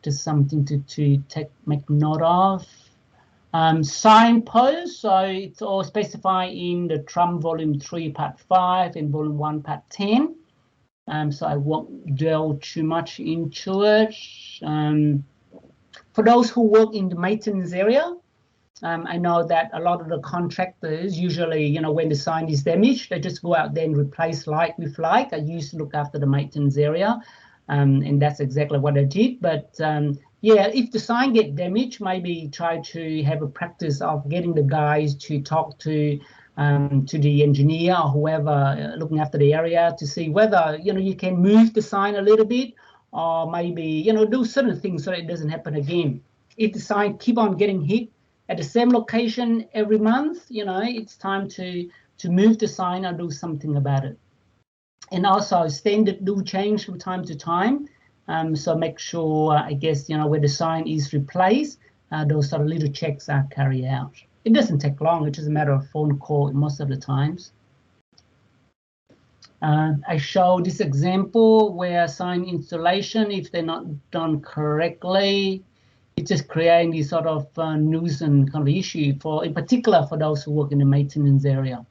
just something to make note of. Signpost, so it's all specified in the Trump Volume 3 Part 5 and Volume 1 Part 10. So I won't delve too much into it. For those who work in the maintenance area, I know that a lot of the contractors usually, when the sign is damaged, they just go out there and replace like with like. I used to look after the maintenance area, and that's exactly what I did. But yeah, if the sign get damaged, maybe try to have a practice of getting the guys to talk to the engineer or whoever looking after the area to see whether you can move the sign a little bit, or maybe do certain things so that it doesn't happen again. If the sign keep on getting hit at the same location every month, it's time to move the sign or do something about it. And also standard do change from time to time. So make sure, I guess, where the sign is replaced, those sort of little checks are carried out. It doesn't take long. It's just a matter of phone call most of the times. I show this example where sign installation, if they're not done correctly, it's just creating this sort of nuisance kind of issue, in particular for those who work in the maintenance area.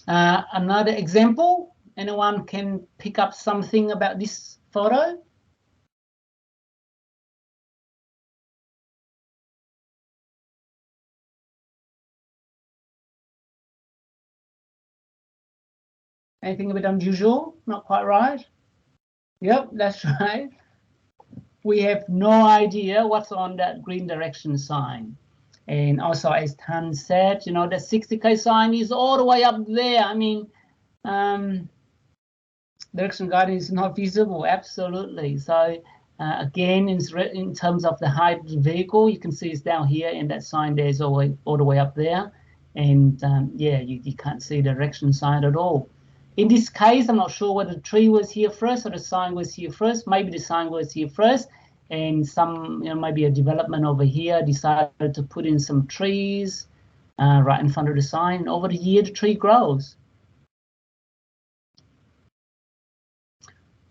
Another example, anyone can pick up something about this photo? Anything a bit unusual? Not quite right? Yep, that's right. We have no idea what's on that green direction sign. And also, as Tan said, the 60K sign is all the way up there. I mean, direction guidance is not visible, absolutely. So again, in terms of the height of the vehicle, you can see it's down here, and that sign there is all the way up there. And yeah, you can't see the direction sign at all. In this case, I'm not sure whether the tree was here first or the sign was here first. Maybe the sign was here first, and maybe a development over here decided to put in some trees right in front of the sign. And over the year, the tree grows.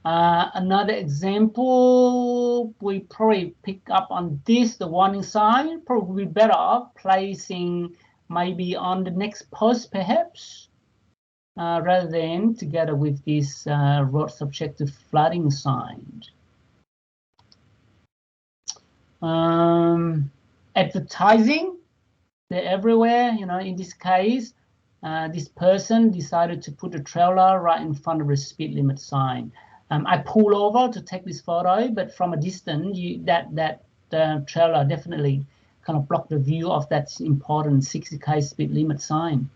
Another example, we probably pick up on this, the warning sign. Probably better off placing maybe on the next post, perhaps. Rather than together with this road subject to flooding sign. Advertising, they're everywhere. In this case, this person decided to put a trailer right in front of the speed limit sign. I pulled over to take this photo, but from a distance, that trailer definitely kind of blocked the view of that important 60K speed limit sign.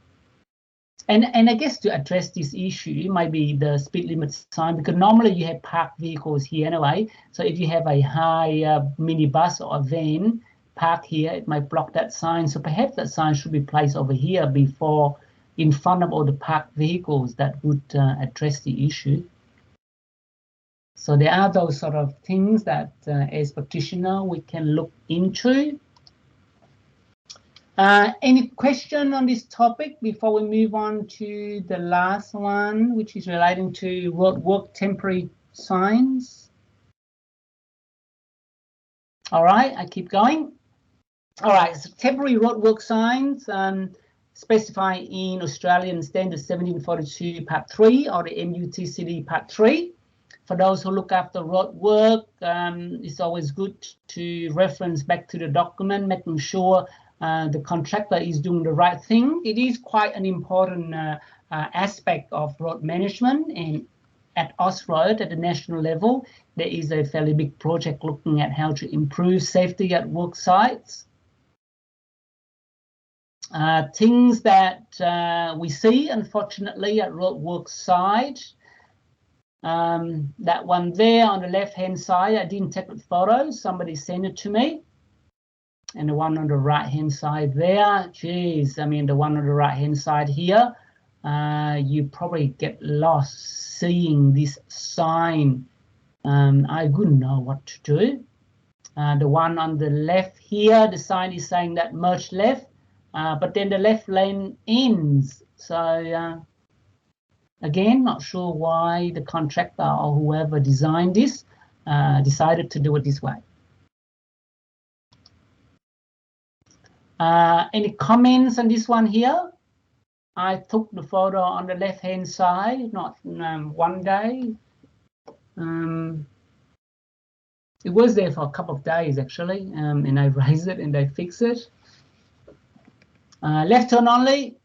And I guess to address this issue, maybe the speed limit sign, because normally you have parked vehicles here anyway. So if you have a high minibus or a van parked here, it might block that sign. So perhaps that sign should be placed over here before in front of all the parked vehicles. That would address the issue. So there are those sort of things that as practitioner we can look into. Any question on this topic before we move on to the last one, which is relating to roadwork temporary signs? All right, I keep going. All right, so temporary roadwork signs specified in Australian Standard 1742 Part 3 or the MUTCD Part 3. For those who look after roadwork, it's always good to reference back to the document, making sure the contractor is doing the right thing. It is quite an important aspect of road management, and at Austroad at the national level, there is a fairly big project looking at how to improve safety at work sites. Things that we see, unfortunately, at road work site. That one there on the left-hand side, I didn't take the photo. Somebody sent it to me. And the one on the right-hand side there, geez, I mean, the one on the right-hand side here, you probably get lost seeing this sign. I wouldn't know what to do. The one on the left here, the sign is saying that merge left, but then the left lane ends. So again, not sure why the contractor or whoever designed this decided to do it this way. Any comments on this one here? I took the photo on the left-hand side, not one day. It was there for a couple of days, actually, and I raised it and they fixed it. Left turn only,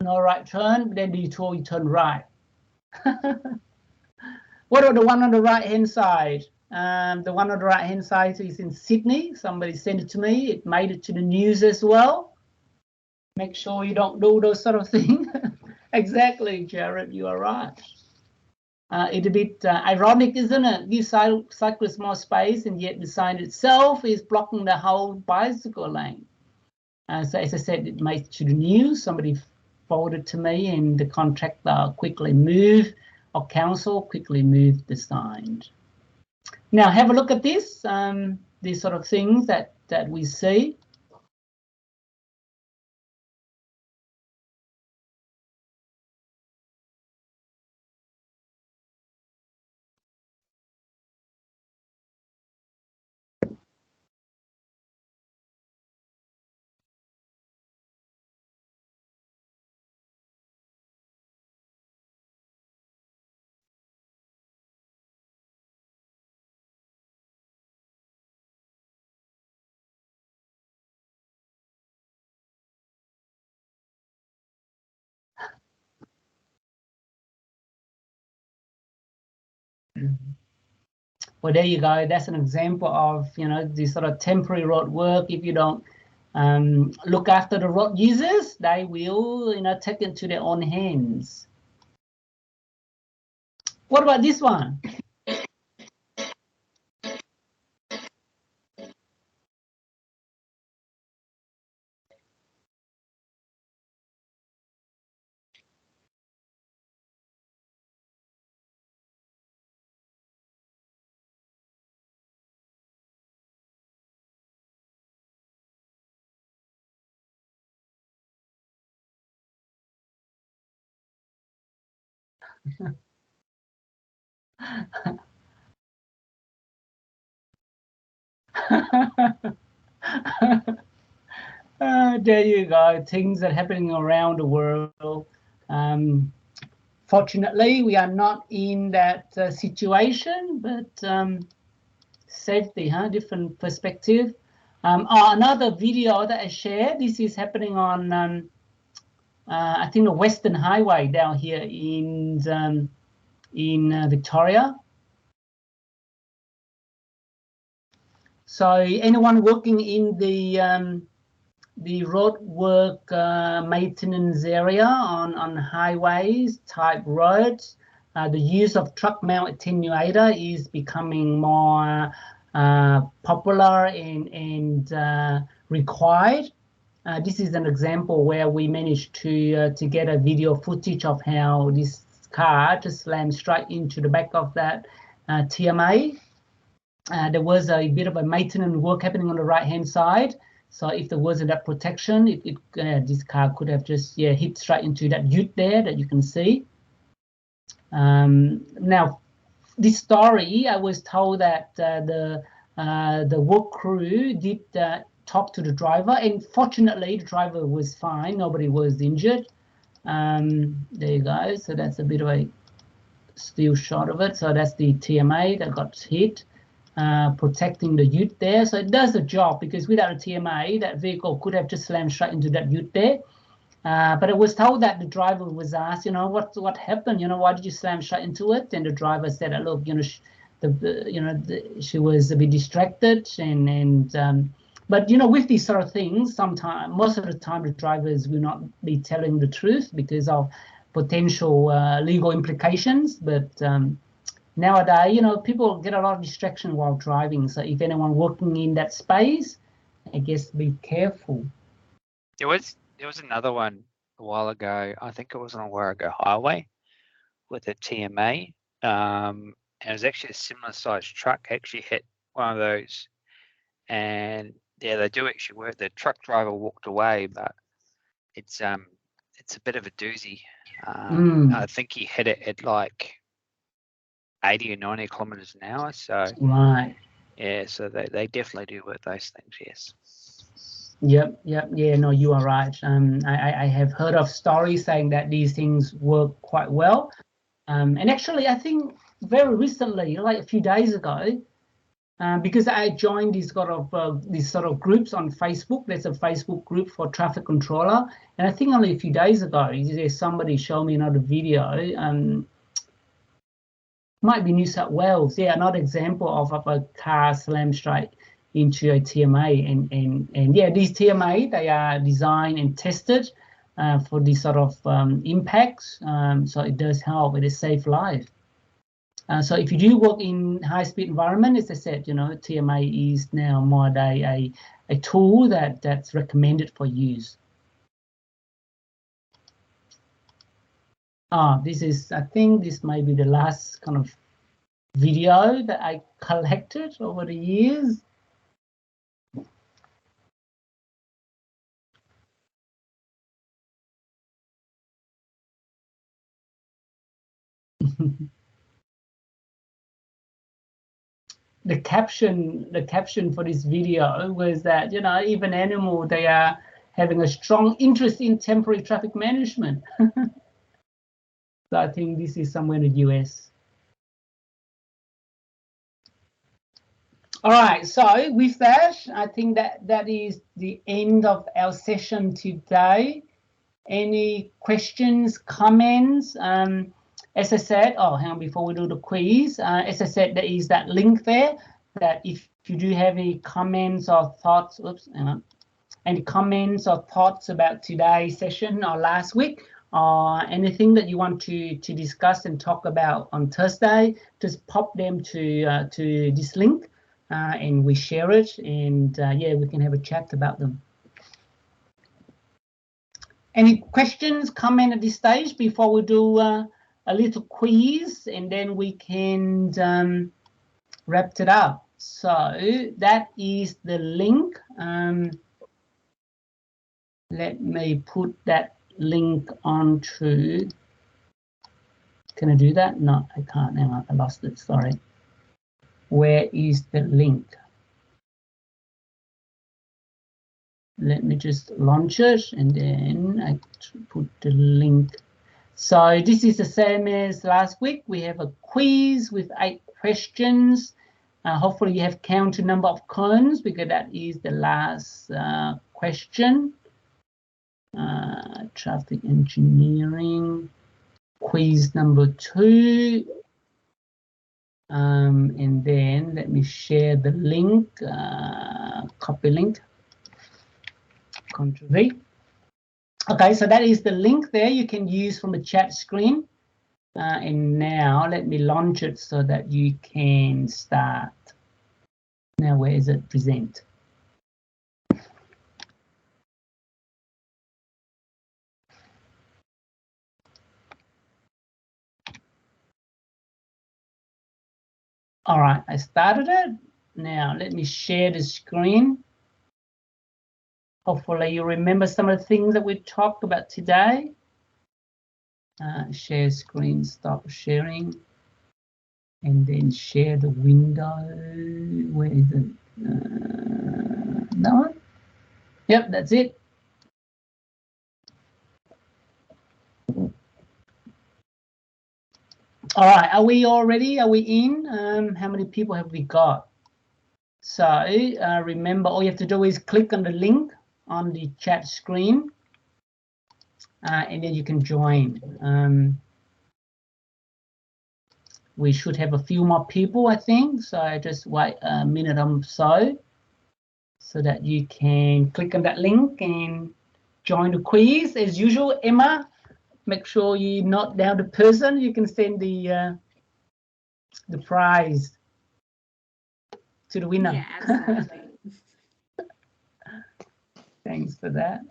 no right turn, then you turn right. What about the one on the right-hand side? The one on the right-hand side is in Sydney. Somebody sent it to me. It made it to the news as well. Make sure you don't do those sort of things. Exactly, Jared, you are right. It's a bit ironic, isn't it? Give cyclists more space, and yet the sign itself is blocking the whole bicycle lane. So as I said, it made it to the news. Somebody forwarded to me, and the contractor quickly moved, or council quickly moved the sign. Now have a look at this, these sort of things that we see. Well, there you go. That's an example of, you know, this sort of temporary road work. If you don't look after the road users, they will, you know, take it into their own hands. What about this one? There you go. Things that are happening around the world. Fortunately, we are not in that situation, but safety, huh? Different perspective. Another video that I shared. This is happening on, I think, the Western Highway down here in Victoria. So anyone working in the road work maintenance area on highways type roads, the use of truck mount attenuator is becoming more popular and required. This is an example where we managed to get a video footage of how this car just slammed straight into the back of that TMA. There was a bit of a maintenance work happening on the right-hand side. So if there wasn't that protection, this car could have just hit straight into that ute there that you can see. Now, this story, I was told that the work crew did talk to the driver, and fortunately the driver was fine. Nobody was injured. There you go. So that's a bit of a still shot of it. So that's the TMA that got hit. Protecting the ute there, so it does the job, because without a TMA, that vehicle could have just slammed straight into that ute there. But it was told that the driver was asked, what happened? Why did you slam straight into it? And the driver said, look, she was a bit distracted, but with these sort of things, most of the time, the drivers will not be telling the truth because of potential legal implications. But nowadays, people get a lot of distraction while driving. So if anyone working in that space, I guess be careful. There was another one a while ago. I think it was on a Warrego highway with a TMA. And it was actually a similar sized truck actually hit one of those. And yeah, they do actually work. The truck driver walked away, but it's a bit of a doozy. I think he hit it at like 80 or 90 kilometers an hour. So right. Yeah, so they definitely do work those things, yes. Yep. Yeah, no, you are right. I have heard of stories saying that these things work quite well. And actually, I think very recently, like a few days ago, because I joined these sort of groups on Facebook. There's a Facebook group for traffic controller, and I think only a few days ago, there's somebody showed me another video. Might be New South Wales. Yeah, another example of a car slammed straight into a TMA, and yeah, these TMA, they are designed and tested for these sort of impacts. So it does help. It saves life. So if you do work in high-speed environment, as I said, TMA is now more a tool that's recommended for use. I think this may be the last kind of video that I collected over the years. The caption for this video was that even animal, they are having a strong interest in temporary traffic management. So I think this is somewhere in the US. All right, so with that, I think that is the end of our session today. Any questions, comments? As I said, hang on, before we do the quiz, as I said, there is that link there that if you do have any comments or thoughts, any comments or thoughts about today's session or last week, or anything that you want to discuss and talk about on Thursday, just pop them to this link and we share it, and yeah, we can have a chat about them. Any questions, comment at this stage before we do a little quiz, and then we can wrap it up? So that is the link. Let me put that link onto. Can I do that? No, I can't. Hang on, I lost it. Sorry. Where is the link? Let me just launch it, and then I put the link. So this is the same as last week. We have a quiz with 8 questions. Hopefully you have counted number of cones, because that is the last question. Traffic engineering, quiz number 2. And then let me share the link, copy link, Ctrl V. Okay, so that is the link there you can use from the chat screen. And now let me launch it so that you can start. Now, where is it? Present. All right, I started it. Now let me share the screen. Hopefully you remember some of the things that we talked about today. Share screen, stop sharing, and then share the window. Where is it? That one? Yep, that's it. All right, are we all ready? Are we in? How many people have we got? So remember, all you have to do is click on the link on the chat screen. and then you can join. We should have a few more people, I think. So I just wait a minute or so that you can click on that link and join the quiz. As usual, Emma, make sure you note down the person. You can send the prize to the winner. Yeah, absolutely. Thanks for that.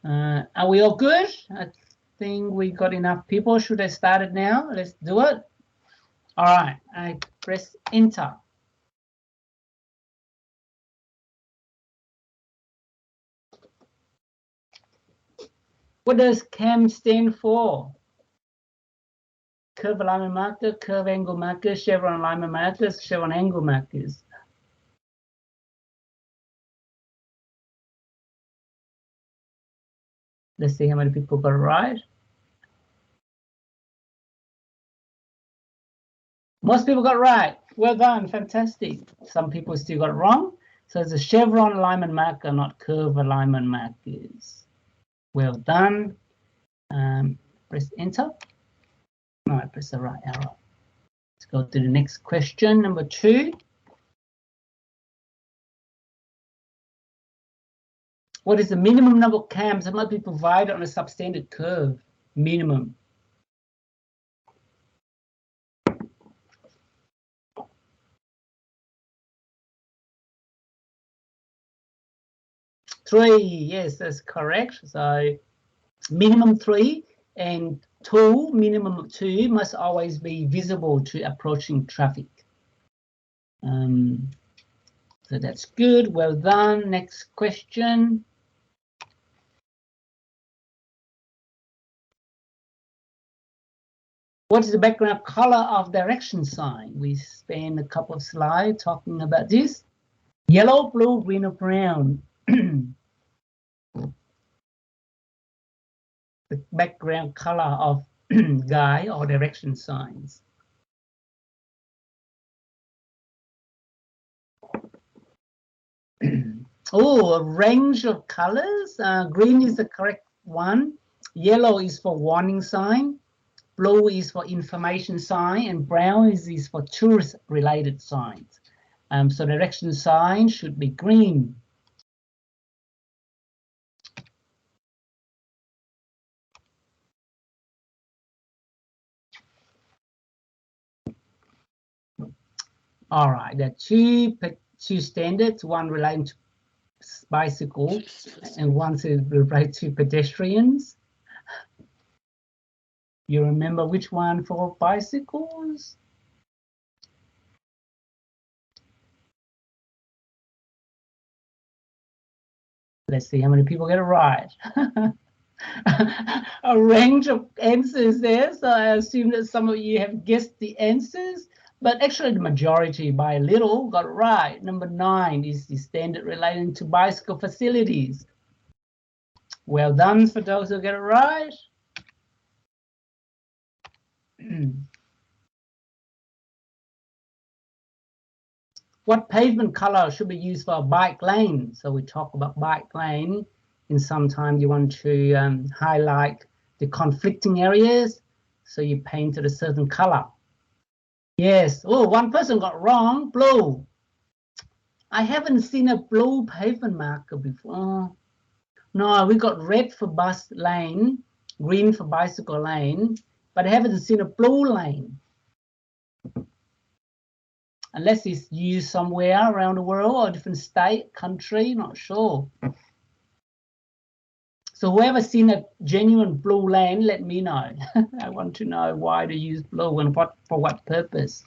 Are we all good? I think we got enough people. Should I start it now? Let's do it. All right, I press enter. What does CAM stand for? Curve alignment marker, curve angle marker, chevron alignment markers, chevron angle markers. Let's see how many people got it right. Most people got it right. Well done, fantastic. Some people still got it wrong. So it's a chevron alignment marker, not curve alignment markers. Well done. Press enter. No, I press the right arrow. Let's go to the next question, number 2. What is the minimum number of cams that must be provided on a substandard curve? Minimum. Three, yes, that's correct. So minimum 3 and 2, minimum of 2 must always be visible to approaching traffic. So that's good. Well done. Next question. What is the background color of direction sign? We spent a couple of slides talking about this. Yellow, blue, green, or brown. The background color of guide or direction signs. Oh, a range of colors. Green is the correct one. Yellow is for warning sign. Blue is for information sign, and brown is for tourist related signs. So direction sign should be green. All right, there are two standards, one relating to bicycles and one related to pedestrians. You remember which one for bicycles? Let's see how many people get it right. A range of answers there, so I assume that some of you have guessed the answers, but actually the majority by a little got it right. Number 9 is the standard relating to bicycle facilities. Well done for those who get it right. What pavement color should be used for a bike lane? So we talk about bike lane, and sometimes you want to highlight the conflicting areas, so you paint it a certain color. Yes. Oh, one person got wrong. Blue. I haven't seen a blue pavement marker before. No, we got red for bus lane, green for bicycle lane, but I haven't seen a blue lane. Unless it's used somewhere around the world or a different state, country, not sure. So whoever's seen a genuine blue lane, let me know. I want to know why they use blue and for what purpose.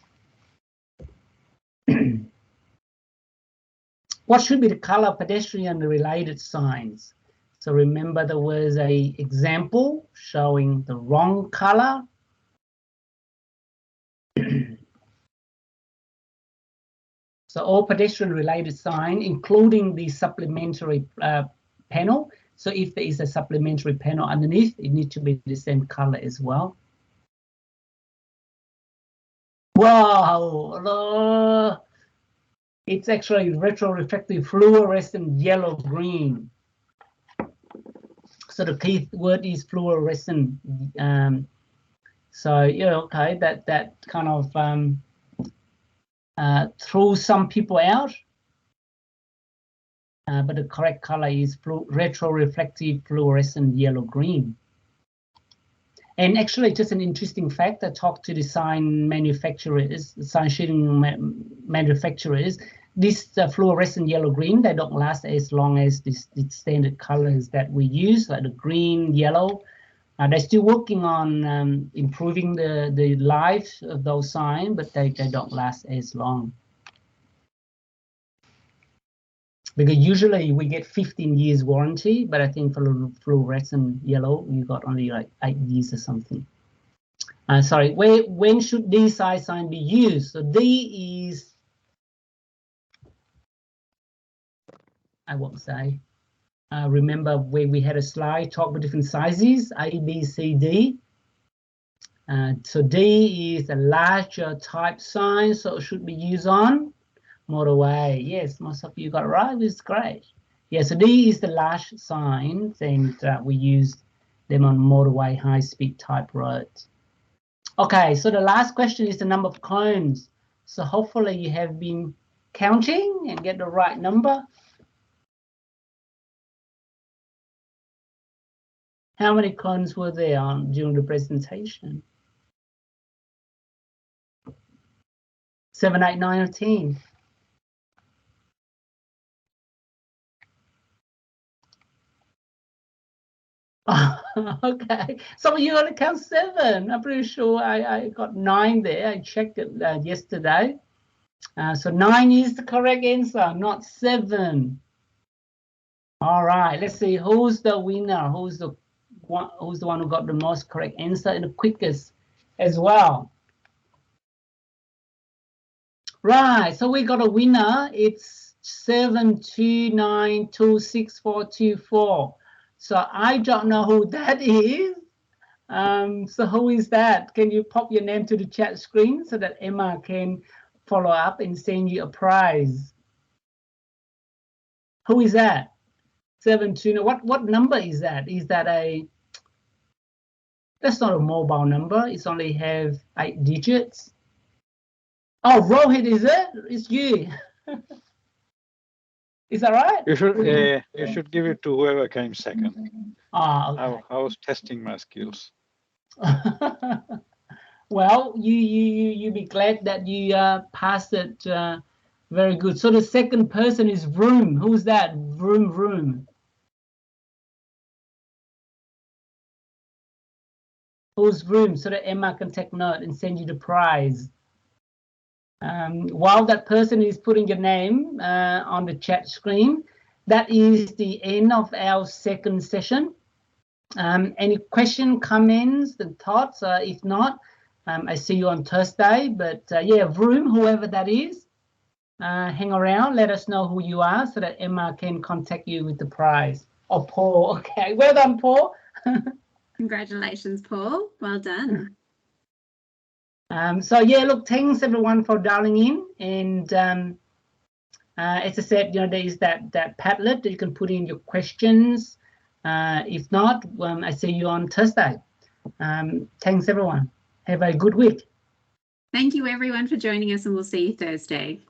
What should be the color of pedestrian related signs? So remember there was an example showing the wrong color. So all pedestrian related sign, including the supplementary panel. So if there is a supplementary panel underneath, it needs to be the same color as well. Wow, it's actually retroreflective fluorescent yellow green. So the key word is fluorescent. So yeah, okay, that kind of throws some people out. But the correct color is retroreflective fluorescent yellow-green. And actually, just an interesting fact, I talked to the sign manufacturers, sign shading manufacturers. This fluorescent yellow-green, they don't last as long as the standard colors that we use, like the green, yellow. They're still working on improving the life of those signs, but they don't last as long. Because usually we get 15 years warranty, but I think for fluorescent yellow, you got only like 8 years or something. Sorry, when should D size sign be used? So D is, I won't say. Remember where we had a slide talk about different sizes, A, B, C, D. So D is a larger type sign, so it should be used on motorway. Yes, most of you got it right. It's great. Yeah, so D is the large signs, and we use them on motorway high-speed type roads. Okay, so the last question is the number of cones. So hopefully you have been counting and get the right number. How many cones were there during the presentation? 7, 8, 9, or 10? Okay, some of you only count 7. I'm pretty sure I got 9 there. I checked it yesterday. So 9 is the correct answer, not 7. All right, let's see who's the winner. Who's the one who got the most correct answer and the quickest as well. Right, so we got a winner. It's 729264424. So I don't know who that is. So who is that? Can you pop your name to the chat screen so that Emma can follow up and send you a prize? Who is that? 729. What number is that? Is that a? That's not a mobile number. It's only have 8 digits. Oh, Rohit, is it? It's you. Is that right? You should give it to whoever came second. Ah, okay. I was testing my skills. Well, you be glad that you passed it. Very good. So the second person is Vroom. Who's that? Vroom. Who's Vroom? So that Emma can take note and send you the prize. While that person is putting your name on the chat screen, that is the end of our second session. Any question, comments, and thoughts? If not, I see you on Thursday. But yeah, Vroom, whoever that is, hang around. Let us know who you are so that Emma can contact you with the prize. Oh, Paul. Okay, well done, Paul. Congratulations, Paul. Well done. So yeah, look, thanks everyone for dialing in. And as I said, you know, there is that Padlet that you can put in your questions. If not, I see you on Thursday. Thanks everyone. Have a good week. Thank you everyone for joining us, and we'll see you Thursday.